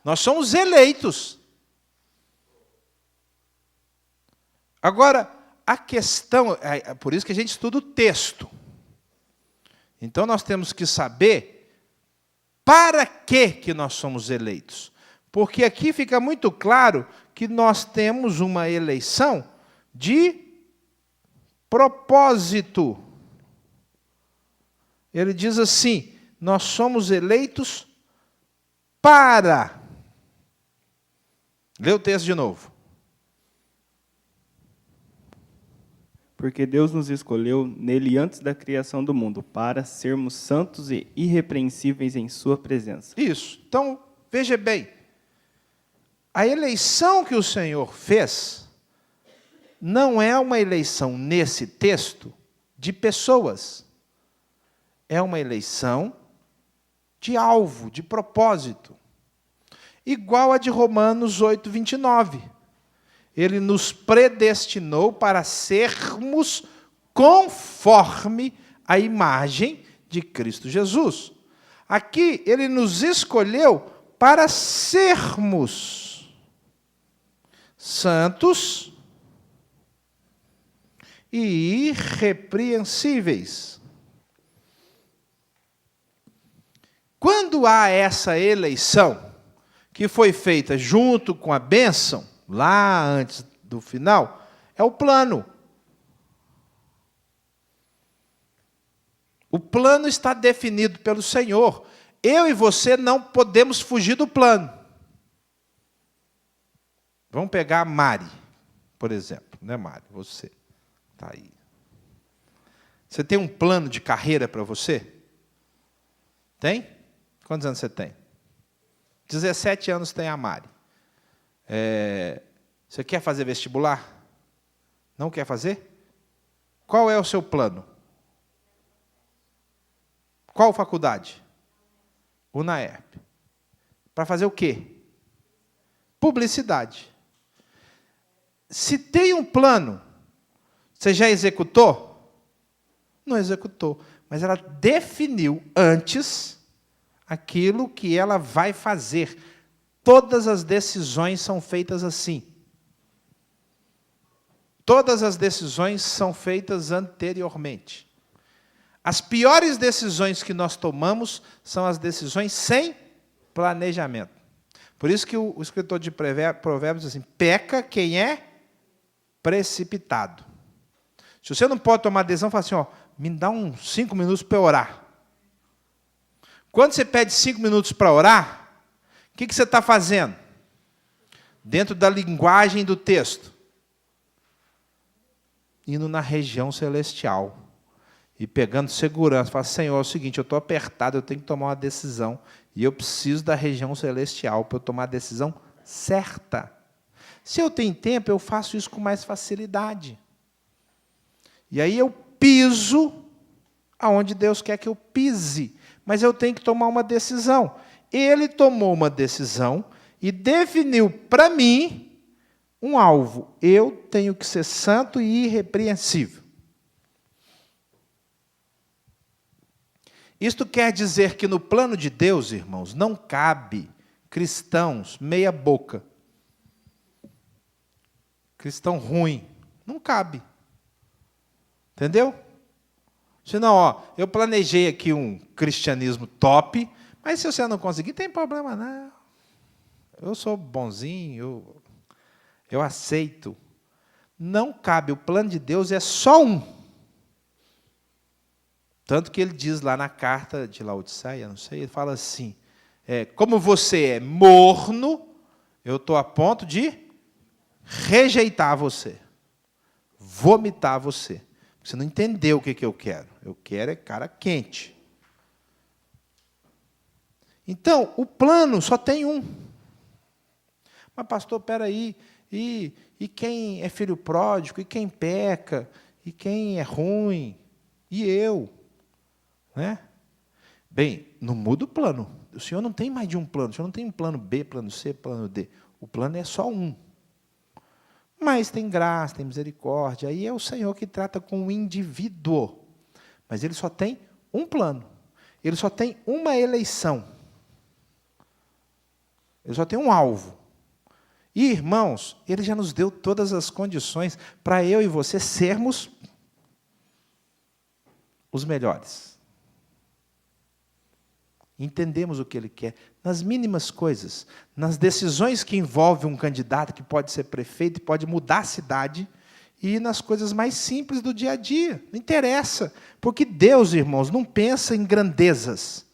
Nós somos eleitos. Agora, a questão, é por isso que a gente estuda o texto. Então, nós temos que saber para que nós somos eleitos. Porque aqui fica muito claro que nós temos uma eleição de propósito. Ele diz assim, nós somos eleitos para. Lê o texto de novo. Porque Deus nos escolheu nele antes da criação do mundo, para sermos santos e irrepreensíveis em sua presença. Isso. Então, veja bem. A eleição que o Senhor fez não é uma eleição, nesse texto, de pessoas. É uma eleição de alvo, de propósito. Igual a de Romanos 8, 29. Ele nos predestinou para sermos conforme a imagem de Cristo Jesus. Aqui, ele nos escolheu para sermos santos e irrepreensíveis. Quando há essa eleição, que foi feita junto com a bênção, lá antes do final, é o plano. O plano está definido pelo Senhor. Eu e você não podemos fugir do plano. Vamos pegar a Mari, por exemplo. Né, Mari? Você está aí. Você tem um plano de carreira para você? Tem? Quantos anos você tem? 17 anos tem a Mari. Você quer fazer vestibular? Não quer fazer? Qual é o seu plano? Qual faculdade? UNAERP. Para fazer o quê? Publicidade. Se tem um plano, você já executou? Não executou. Mas ela definiu antes aquilo que ela vai fazer. Todas as decisões são feitas assim. Todas as decisões são feitas anteriormente. As piores decisões que nós tomamos são as decisões sem planejamento. Por isso que o escritor de Provérbios diz assim, peca quem é precipitado. Se você não pode tomar decisão, fala assim, me dá uns 5 minutos para eu orar. Quando você pede 5 minutos para orar, o que você está fazendo? Dentro da linguagem do texto. Indo na região celestial. E pegando segurança. Fala, Senhor, é o seguinte, eu estou apertado, eu tenho que tomar uma decisão. E eu preciso da região celestial para eu tomar a decisão certa. Se eu tenho tempo, eu faço isso com mais facilidade. E aí eu piso aonde Deus quer que eu pise. Mas eu tenho que tomar uma decisão. Ele tomou uma decisão e definiu para mim um alvo. Eu tenho que ser santo e irrepreensível. Isto quer dizer que no plano de Deus, irmãos, não cabe cristãos meia boca. Cristão ruim. Não cabe. Entendeu? Senão, eu planejei aqui um cristianismo top, mas se você não conseguir, tem problema não. Eu sou bonzinho, eu aceito. Não cabe, o plano de Deus é só um. Tanto que ele diz lá na carta de Laodiceia, não sei, ele fala assim, como você é morno, eu estou a ponto de rejeitar você, vomitar você. Você não entendeu o que eu quero. Eu quero é cara quente. Então, o plano só tem um. Mas, pastor, espera aí, e quem é filho pródigo, e quem peca, e quem é ruim, e eu. Né? Bem, não muda o plano. O Senhor não tem mais de um plano. O Senhor não tem um plano B, plano C, plano D. O plano é só um. Mas tem graça, tem misericórdia. Aí é o Senhor que trata com o indivíduo. Mas Ele só tem um plano. Ele só tem uma eleição. Ele só tem um alvo. E, irmãos, Ele já nos deu todas as condições para eu e você sermos os melhores. Entendemos o que Ele quer. Nas mínimas coisas, nas decisões que envolvem um candidato que pode ser prefeito e pode mudar a cidade, e nas coisas mais simples do dia a dia. Não interessa. Porque Deus, irmãos, não pensa em grandezas.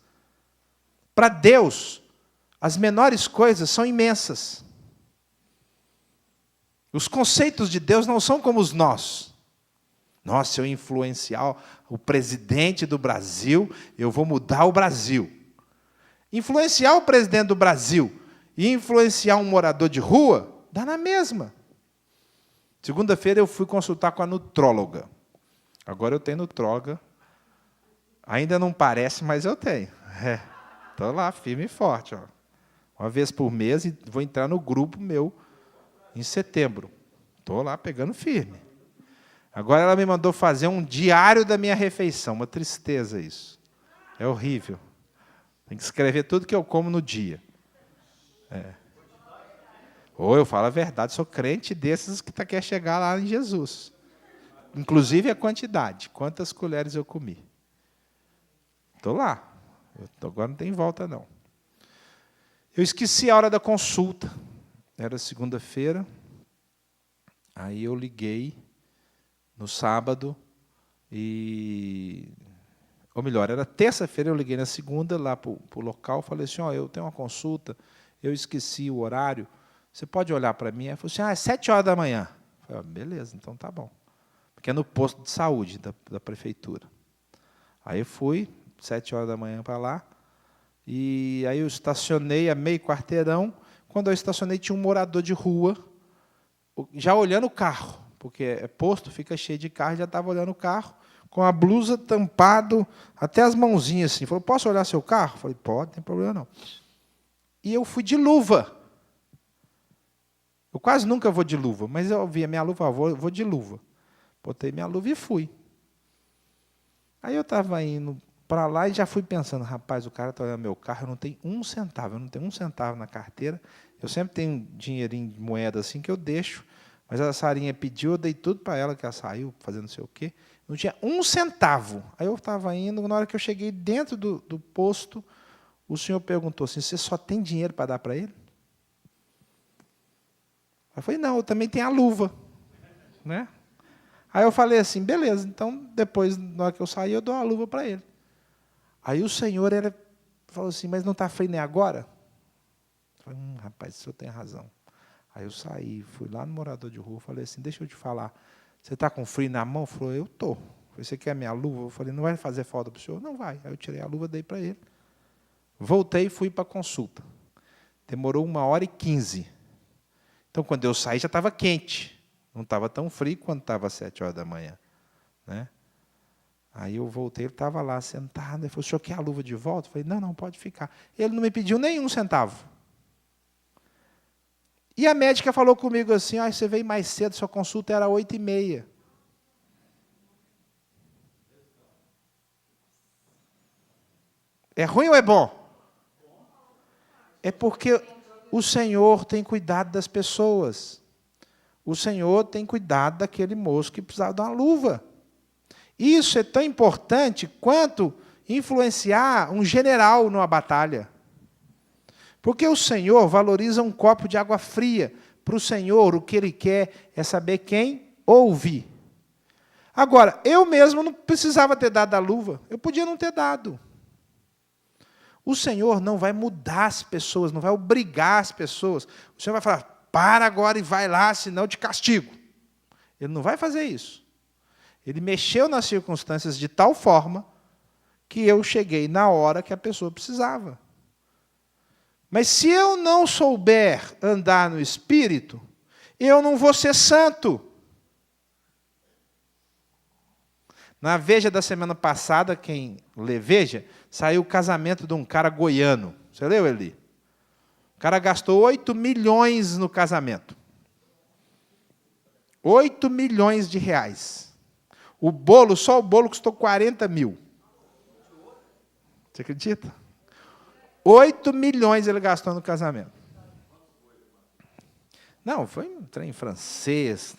Para Deus, as menores coisas são imensas. Os conceitos de Deus não são como os nossos. Nossa, se eu influenciar o presidente do Brasil, eu vou mudar o Brasil. Influenciar o presidente do Brasil e influenciar um morador de rua, dá na mesma. Segunda-feira eu fui consultar com a nutróloga. Agora eu tenho nutróloga. Ainda não parece, mas eu tenho. Estou lá, firme e forte. Ó. Uma vez por mês, e vou entrar no grupo meu em setembro. Estou lá pegando firme. Agora ela me mandou fazer um diário da minha refeição. Uma tristeza isso. É horrível. Tem que escrever tudo que eu como no dia. Ou eu falo a verdade, sou crente desses que quer chegar lá em Jesus. Inclusive a quantidade. Quantas colheres eu comi. Estou lá. Agora não tem volta, não. Eu esqueci a hora da consulta. Era segunda-feira. Aí eu liguei no sábado ou melhor, era terça-feira, eu liguei na segunda lá para o local, falei assim, eu tenho uma consulta, eu esqueci o horário, você pode olhar para mim? Ela falou assim, é 7h da manhã. Eu falei, beleza, então tá bom. Porque é no posto de saúde da prefeitura. Aí eu fui, 7h da manhã para lá, e aí eu estacionei a meio quarteirão. Quando eu estacionei, tinha um morador de rua, já olhando o carro, porque é posto, fica cheio de carro, já estava olhando o carro, com a blusa tampado, até as mãozinhas assim. Falou, posso olhar seu carro? Falei, pode, não tem problema não. E eu fui de luva. Eu quase nunca vou de luva, mas eu vi a minha luva, vou de luva. Botei minha luva e fui. Aí eu estava indo para lá e já fui pensando, rapaz, o cara está olhando meu carro, eu não tenho um centavo na carteira. Eu sempre tenho dinheirinho de moeda assim que eu deixo, mas a Sarinha pediu, eu dei tudo para ela, que ela saiu fazendo não sei o quê. Não tinha um centavo. Aí eu estava indo, na hora que eu cheguei dentro do posto, o senhor perguntou assim, você só tem dinheiro para dar para ele? Eu falei, não, eu também tenho a luva. Né? Aí eu falei assim, beleza, então depois, na hora que eu sair, eu dou a luva para ele. Aí o senhor falou assim, mas não está frio nem agora? Eu falei, rapaz, o senhor tem razão. Aí eu saí, fui lá no morador de rua, falei assim, deixa eu te falar, você está com frio na mão? Ele falou, eu estou. Você quer minha luva? Eu falei, não vai fazer falta para o senhor? Não vai. Aí eu tirei a luva, dei para ele. Voltei e fui para a consulta. Demorou 1h15. Então, quando eu saí, já estava quente. Não estava tão frio quanto estava às 7h da manhã. Né? Aí eu voltei, ele estava lá sentado. Ele falou, o senhor quer a luva de volta? Eu falei, não, pode ficar. Ele não me pediu nenhum centavo. E a médica falou comigo assim, você veio mais cedo, sua consulta era 8h30. É ruim ou é bom? É porque o Senhor tem cuidado das pessoas. O Senhor tem cuidado daquele moço que precisava de uma luva. Isso é tão importante quanto influenciar um general numa batalha. Porque o Senhor valoriza um copo de água fria. Para o Senhor, o que Ele quer é saber quem ouve. Agora, eu mesmo não precisava ter dado a luva. Eu podia não ter dado. O Senhor não vai mudar as pessoas, não vai obrigar as pessoas. O Senhor vai falar, para agora e vai lá, senão eu te castigo. Ele não vai fazer isso. Ele mexeu nas circunstâncias de tal forma que eu cheguei na hora que a pessoa precisava. Mas se eu não souber andar no Espírito, eu não vou ser santo. Na Veja da semana passada, quem lê Veja, saiu o casamento de um cara goiano. Você leu, Eli? O cara gastou 8 milhões no casamento. 8 milhões de reais. O bolo, só o bolo custou 40 mil. Você acredita? 8 milhões ele gastou no casamento. Não, foi um trem francês.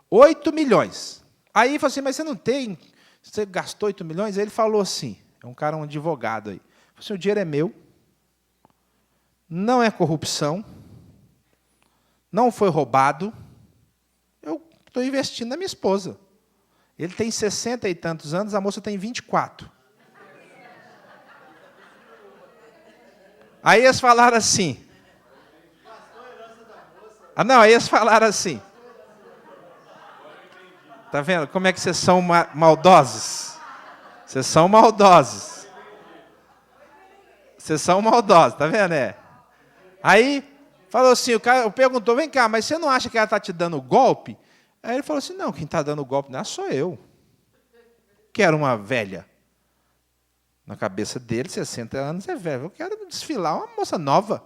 8 milhões. Aí falou assim, mas você não tem, você gastou 8 milhões? Aí ele falou assim, é um cara, um advogado aí. Falou assim, o dinheiro é meu, não é corrupção, não foi roubado, eu estou investindo na minha esposa. Ele tem 60 e tantos anos, a moça tem 24. Aí eles falaram assim. Aí eles falaram assim. Está vendo como é que vocês são maldosos? Vocês são maldosos. Vocês são maldosos, está vendo? Aí falou assim, o cara perguntou, vem cá, mas você não acha que ela está te dando golpe? Aí ele falou assim, não, quem está dando golpe não sou eu. Que era uma velha. Na cabeça dele, 60 anos é velho. Eu quero desfilar uma moça nova.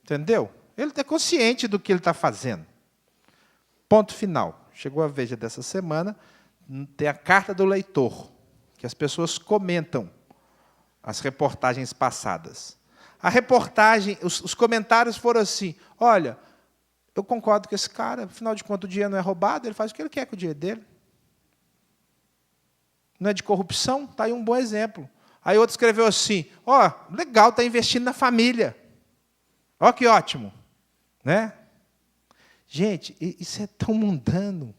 Entendeu? Ele é consciente do que ele está fazendo. Ponto final. Chegou a Veja dessa semana, tem a carta do leitor, que as pessoas comentam as reportagens passadas. A reportagem, os comentários foram assim, olha, eu concordo com esse cara, afinal de contas o dinheiro não é roubado, ele faz o que ele quer com o dinheiro dele. Não é de corrupção? Está aí um bom exemplo. Aí outro escreveu assim, legal, está investindo na família. Ó que ótimo. Né? Gente, isso é tão mundano.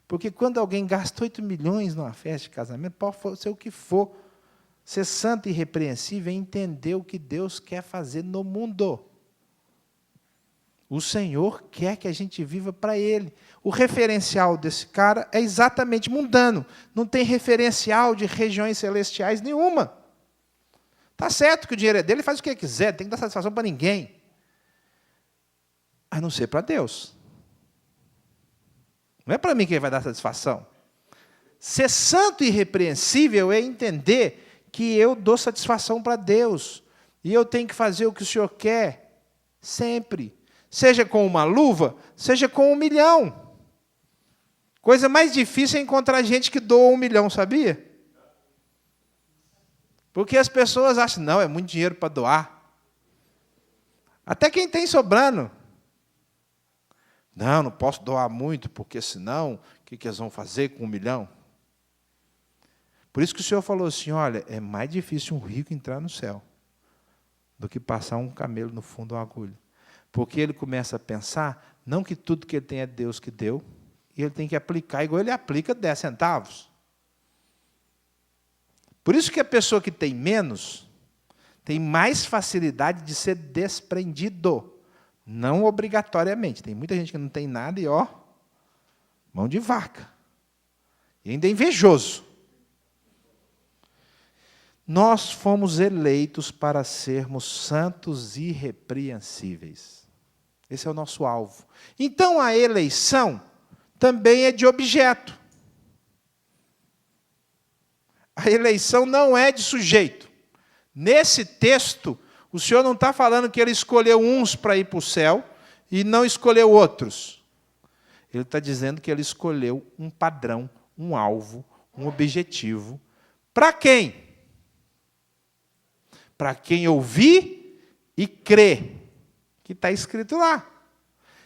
Porque quando alguém gasta 8 milhões numa festa de casamento, pode ser o que for, ser santo e irrepreensível é entender o que Deus quer fazer no mundo. O Senhor quer que a gente viva para Ele. O referencial desse cara é exatamente mundano. Não tem referencial de regiões celestiais nenhuma. Está certo que o dinheiro é dele, ele faz o que ele quiser, tem que dar satisfação para ninguém. A não ser para Deus. Não é para mim que ele vai dar satisfação. Ser santo e irrepreensível é entender que eu dou satisfação para Deus. E eu tenho que fazer o que o Senhor quer, sempre. Seja com uma luva, seja com 1 milhão. Coisa mais difícil é encontrar gente que doa 1 milhão, sabia? Porque as pessoas acham, não, é muito dinheiro para doar. Até quem tem sobrando. Não posso doar muito, porque senão, o que eles vão fazer com 1 milhão? Por isso que o Senhor falou assim, olha, é mais difícil um rico entrar no céu do que passar um camelo no fundo de uma agulha. Porque ele começa a pensar, não que tudo que ele tem é Deus que deu, e ele tem que aplicar, igual ele aplica 10 centavos. Por isso que a pessoa que tem menos, tem mais facilidade de ser desprendido. Não obrigatoriamente. Tem muita gente que não tem nada e, mão de vaca. E ainda é invejoso. Nós fomos eleitos para sermos santos e irrepreensíveis. Esse é o nosso alvo. Então, a eleição também é de objeto. A eleição não é de sujeito. Nesse texto, o Senhor não está falando que Ele escolheu uns para ir para o céu e não escolheu outros. Ele está dizendo que Ele escolheu um padrão, um alvo, um objetivo. Para quem? Para quem ouvir e crer, que está escrito lá.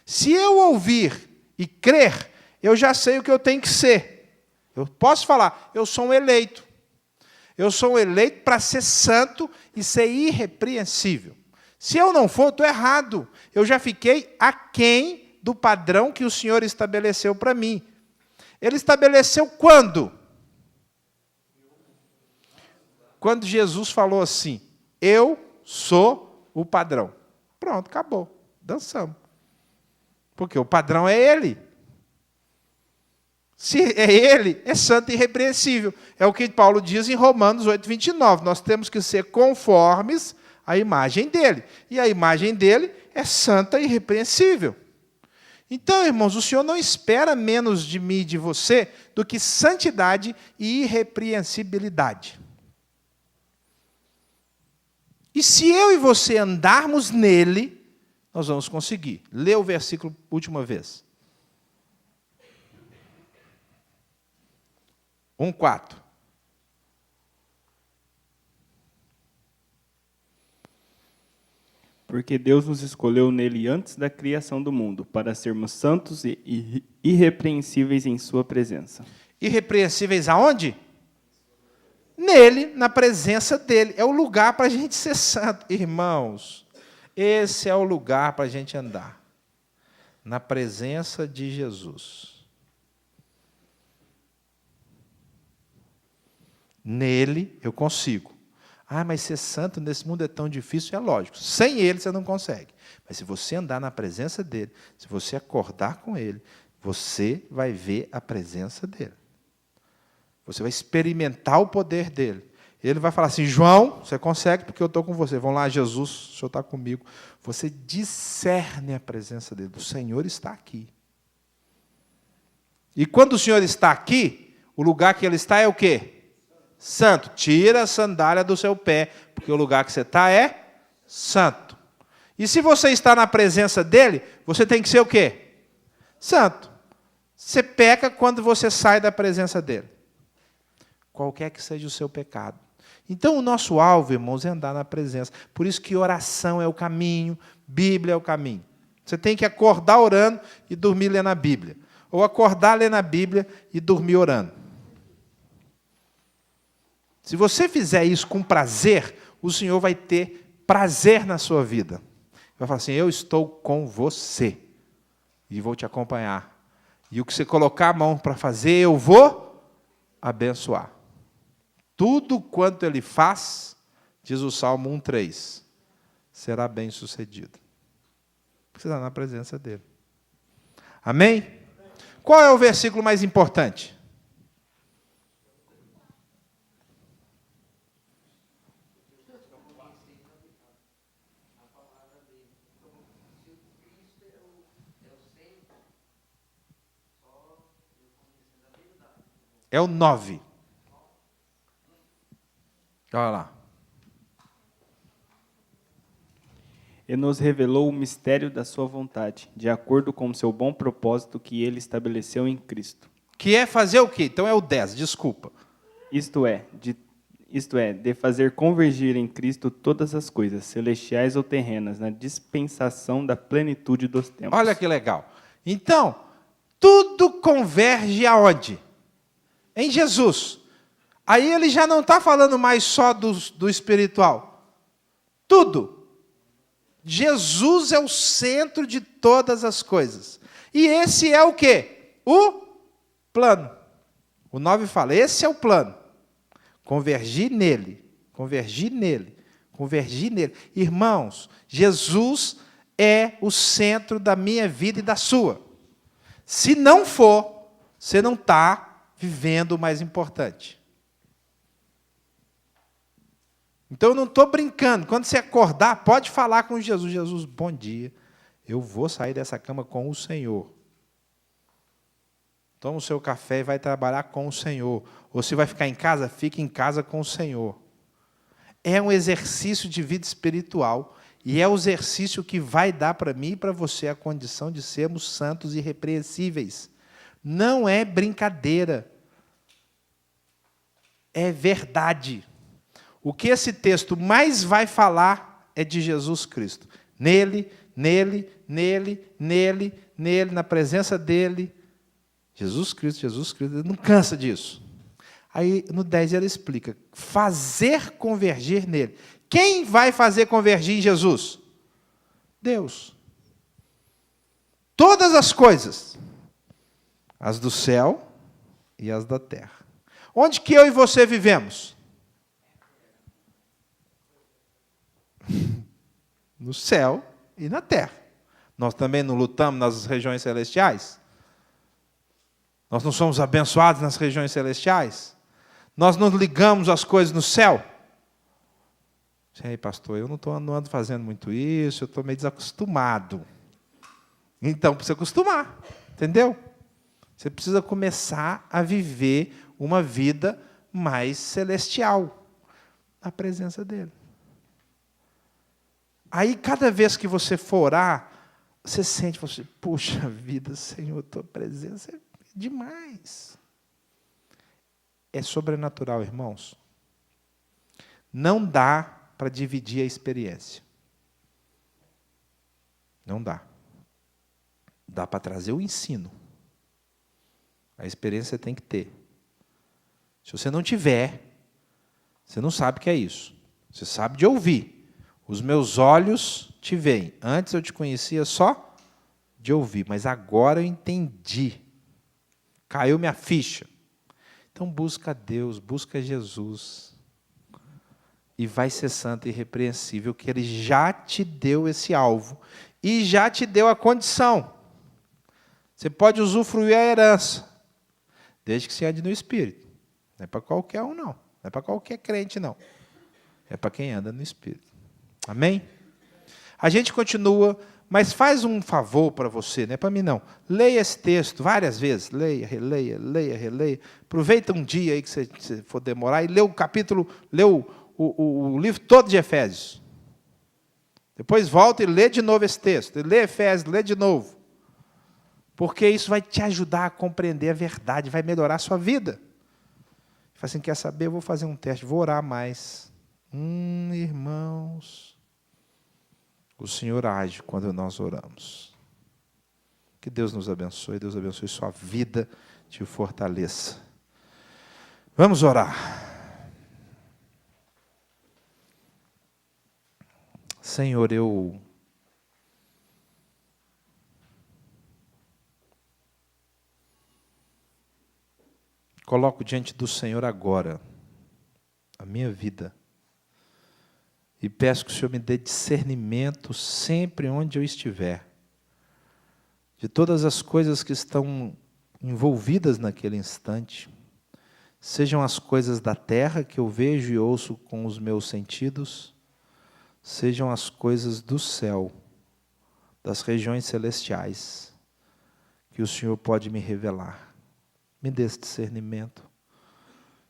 Se eu ouvir e crer, eu já sei o que eu tenho que ser. Eu posso falar, eu sou um eleito. Eu sou um eleito para ser santo e ser irrepreensível. Se eu não for, eu estou errado. Eu já fiquei aquém do padrão que o Senhor estabeleceu para mim. Ele estabeleceu quando? Quando Jesus falou assim, eu sou o padrão. Pronto, acabou. Dançamos. Porque o padrão é Ele. Se é Ele, é santo e irrepreensível. É o que Paulo diz em Romanos 8, 29. Nós temos que ser conformes a imagem dele. E a imagem dele é santa e irrepreensível. Então, irmãos, o Senhor não espera menos de mim e de você do que santidade e irrepreensibilidade. E se eu e você andarmos nele, nós vamos conseguir. Lê o versículo última vez. 1:4. Porque Deus nos escolheu nele antes da criação do mundo, para sermos santos e irrepreensíveis em sua presença. Irrepreensíveis aonde? Nele, na presença dele. É o lugar para a gente ser santo. Irmãos, esse é o lugar para a gente andar. Na presença de Jesus. Nele eu consigo. Ah, mas ser santo nesse mundo é tão difícil. É lógico, sem ele você não consegue. Mas se você andar na presença dele, se você acordar com ele, você vai ver a presença dele. Você vai experimentar o poder dele. Ele vai falar assim, João, você consegue porque eu estou com você. Vão lá, Jesus, o Senhor está comigo. Você discerne a presença dele. O Senhor está aqui. E quando o Senhor está aqui, o lugar que ele está é o quê? Santo. Tira a sandália do seu pé, porque o lugar que você está é santo. E se você está na presença dele, você tem que ser o quê? Santo. Você peca quando você sai da presença dele. Qualquer que seja o seu pecado. Então, o nosso alvo, irmãos, é andar na presença. Por isso que oração é o caminho, Bíblia é o caminho. Você tem que acordar orando e dormir lendo a Bíblia. Ou acordar lendo a Bíblia e dormir orando. Se você fizer isso com prazer, o Senhor vai ter prazer na sua vida. Vai falar assim, eu estou com você e vou te acompanhar. E o que você colocar a mão para fazer, eu vou abençoar. Tudo quanto ele faz, diz o Salmo 1:3, será bem sucedido. Você está na presença dele. Amém? Qual é o versículo mais importante? É o 9. Olha lá. E nos revelou o mistério da sua vontade, de acordo com o seu bom propósito que ele estabeleceu em Cristo. Que é fazer o quê? Então é o 10, desculpa. Isto é, de fazer convergir em Cristo todas as coisas, celestiais ou terrenas, na dispensação da plenitude dos tempos. Olha que legal. Então, tudo converge aonde? Em Jesus. Aí ele já não está falando mais só do espiritual. Tudo. Jesus é o centro de todas as coisas. E esse é o quê? O plano. O 9 fala, esse é o plano. Convergir nele, convergir nele, convergir nele. Irmãos, Jesus é o centro da minha vida e da sua. Se não for, você não está vivendo o mais importante. Então, eu não estou brincando. Quando você acordar, pode falar com Jesus. Jesus, bom dia. Eu vou sair dessa cama com o Senhor. Toma o seu café e vai trabalhar com o Senhor. Ou se vai ficar em casa, fique em casa com o Senhor. É um exercício de vida espiritual. E é o exercício que vai dar para mim e para você a condição de sermos santos e irrepreensíveis. Não é brincadeira. É verdade. O que esse texto mais vai falar é de Jesus Cristo. Nele, nele, nele, nele, nele, na presença dele. Jesus Cristo, ele não cansa disso. Aí no 10 ele explica, fazer convergir nele. Quem vai fazer convergir em Jesus? Deus. Todas as coisas, as do céu e as da terra. Onde que eu e você vivemos? No céu e na terra. Nós também não lutamos nas regiões celestiais? Nós não somos abençoados nas regiões celestiais? Nós não ligamos as coisas no céu? Aí, pastor, eu não ando fazendo muito isso, eu estou meio desacostumado. Então, precisa acostumar, entendeu? Você precisa começar a viver uma vida mais celestial, na presença dele. Aí, cada vez que você for orar, você sente, você, puxa vida, Senhor, tua presença é demais. É sobrenatural, irmãos. Não dá para dividir a experiência. Não dá. Dá para trazer o ensino. A experiência você tem que ter. Se você não tiver, você não sabe o que é isso. Você sabe de ouvir. Os meus olhos te veem. Antes eu te conhecia só de ouvir, mas agora eu entendi. Caiu minha ficha. Então busca Deus, busca Jesus. E vai ser santo e irrepreensível, que Ele já te deu esse alvo. E já te deu a condição. Você pode usufruir a herança. Desde que você ande no Espírito. Não é para qualquer um, não. Não é para qualquer crente, não. É para quem anda no Espírito. Amém? A gente continua, mas faz um favor para você, não é para mim, não. Leia esse texto várias vezes. Leia, releia, leia, releia. Aproveita um dia aí que você for demorar e lê o capítulo, lê o livro todo de Efésios. Depois volta e lê de novo esse texto. Lê Efésios, lê de novo. Porque isso vai te ajudar a compreender a verdade, vai melhorar a sua vida. Fala assim, quer saber? Eu vou fazer um teste, vou orar mais. Irmãos, o Senhor age quando nós oramos. Que Deus nos abençoe, Deus abençoe sua vida, te fortaleça. Vamos orar. Senhor, eu coloco diante do Senhor agora a minha vida. E peço que o Senhor me dê discernimento sempre onde eu estiver, de todas as coisas que estão envolvidas naquele instante, sejam as coisas da terra que eu vejo e ouço com os meus sentidos, sejam as coisas do céu, das regiões celestiais, que o Senhor pode me revelar. Me dê esse discernimento.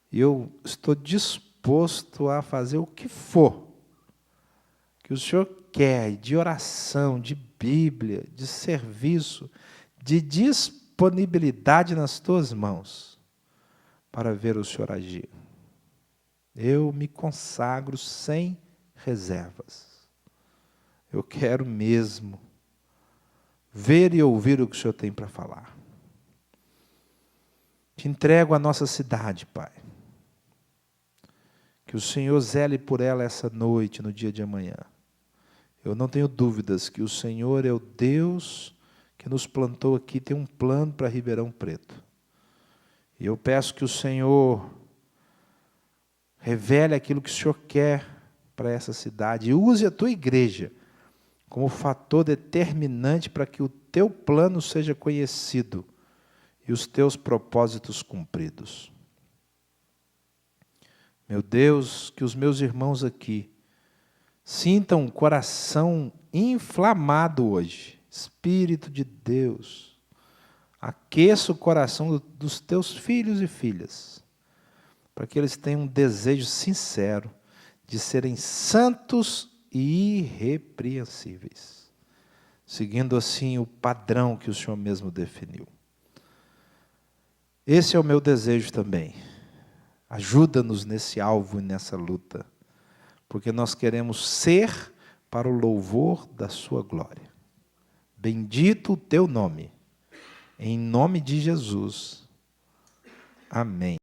E eu estou disposto a fazer o que for que o Senhor quer, de oração, de Bíblia, de serviço, de disponibilidade nas tuas mãos, para ver o Senhor agir. Eu me consagro sem reservas. Eu quero mesmo ver e ouvir o que o Senhor tem para falar. Te entrego a nossa cidade, Pai. Que o Senhor zele por ela essa noite, no dia de amanhã. Eu não tenho dúvidas que o Senhor é o Deus que nos plantou aqui, tem um plano para Ribeirão Preto. E eu peço que o Senhor revele aquilo que o Senhor quer para essa cidade e use a tua igreja como fator determinante para que o teu plano seja conhecido e os teus propósitos cumpridos. Meu Deus, que os meus irmãos aqui sintam um coração inflamado hoje. Espírito de Deus, aqueça o coração dos teus filhos e filhas, para que eles tenham um desejo sincero de serem santos e irrepreensíveis, seguindo assim o padrão que o Senhor mesmo definiu. Esse é o meu desejo também. Ajuda-nos nesse alvo e nessa luta, porque nós queremos ser para o louvor da sua glória. Bendito o teu nome, em nome de Jesus. Amém.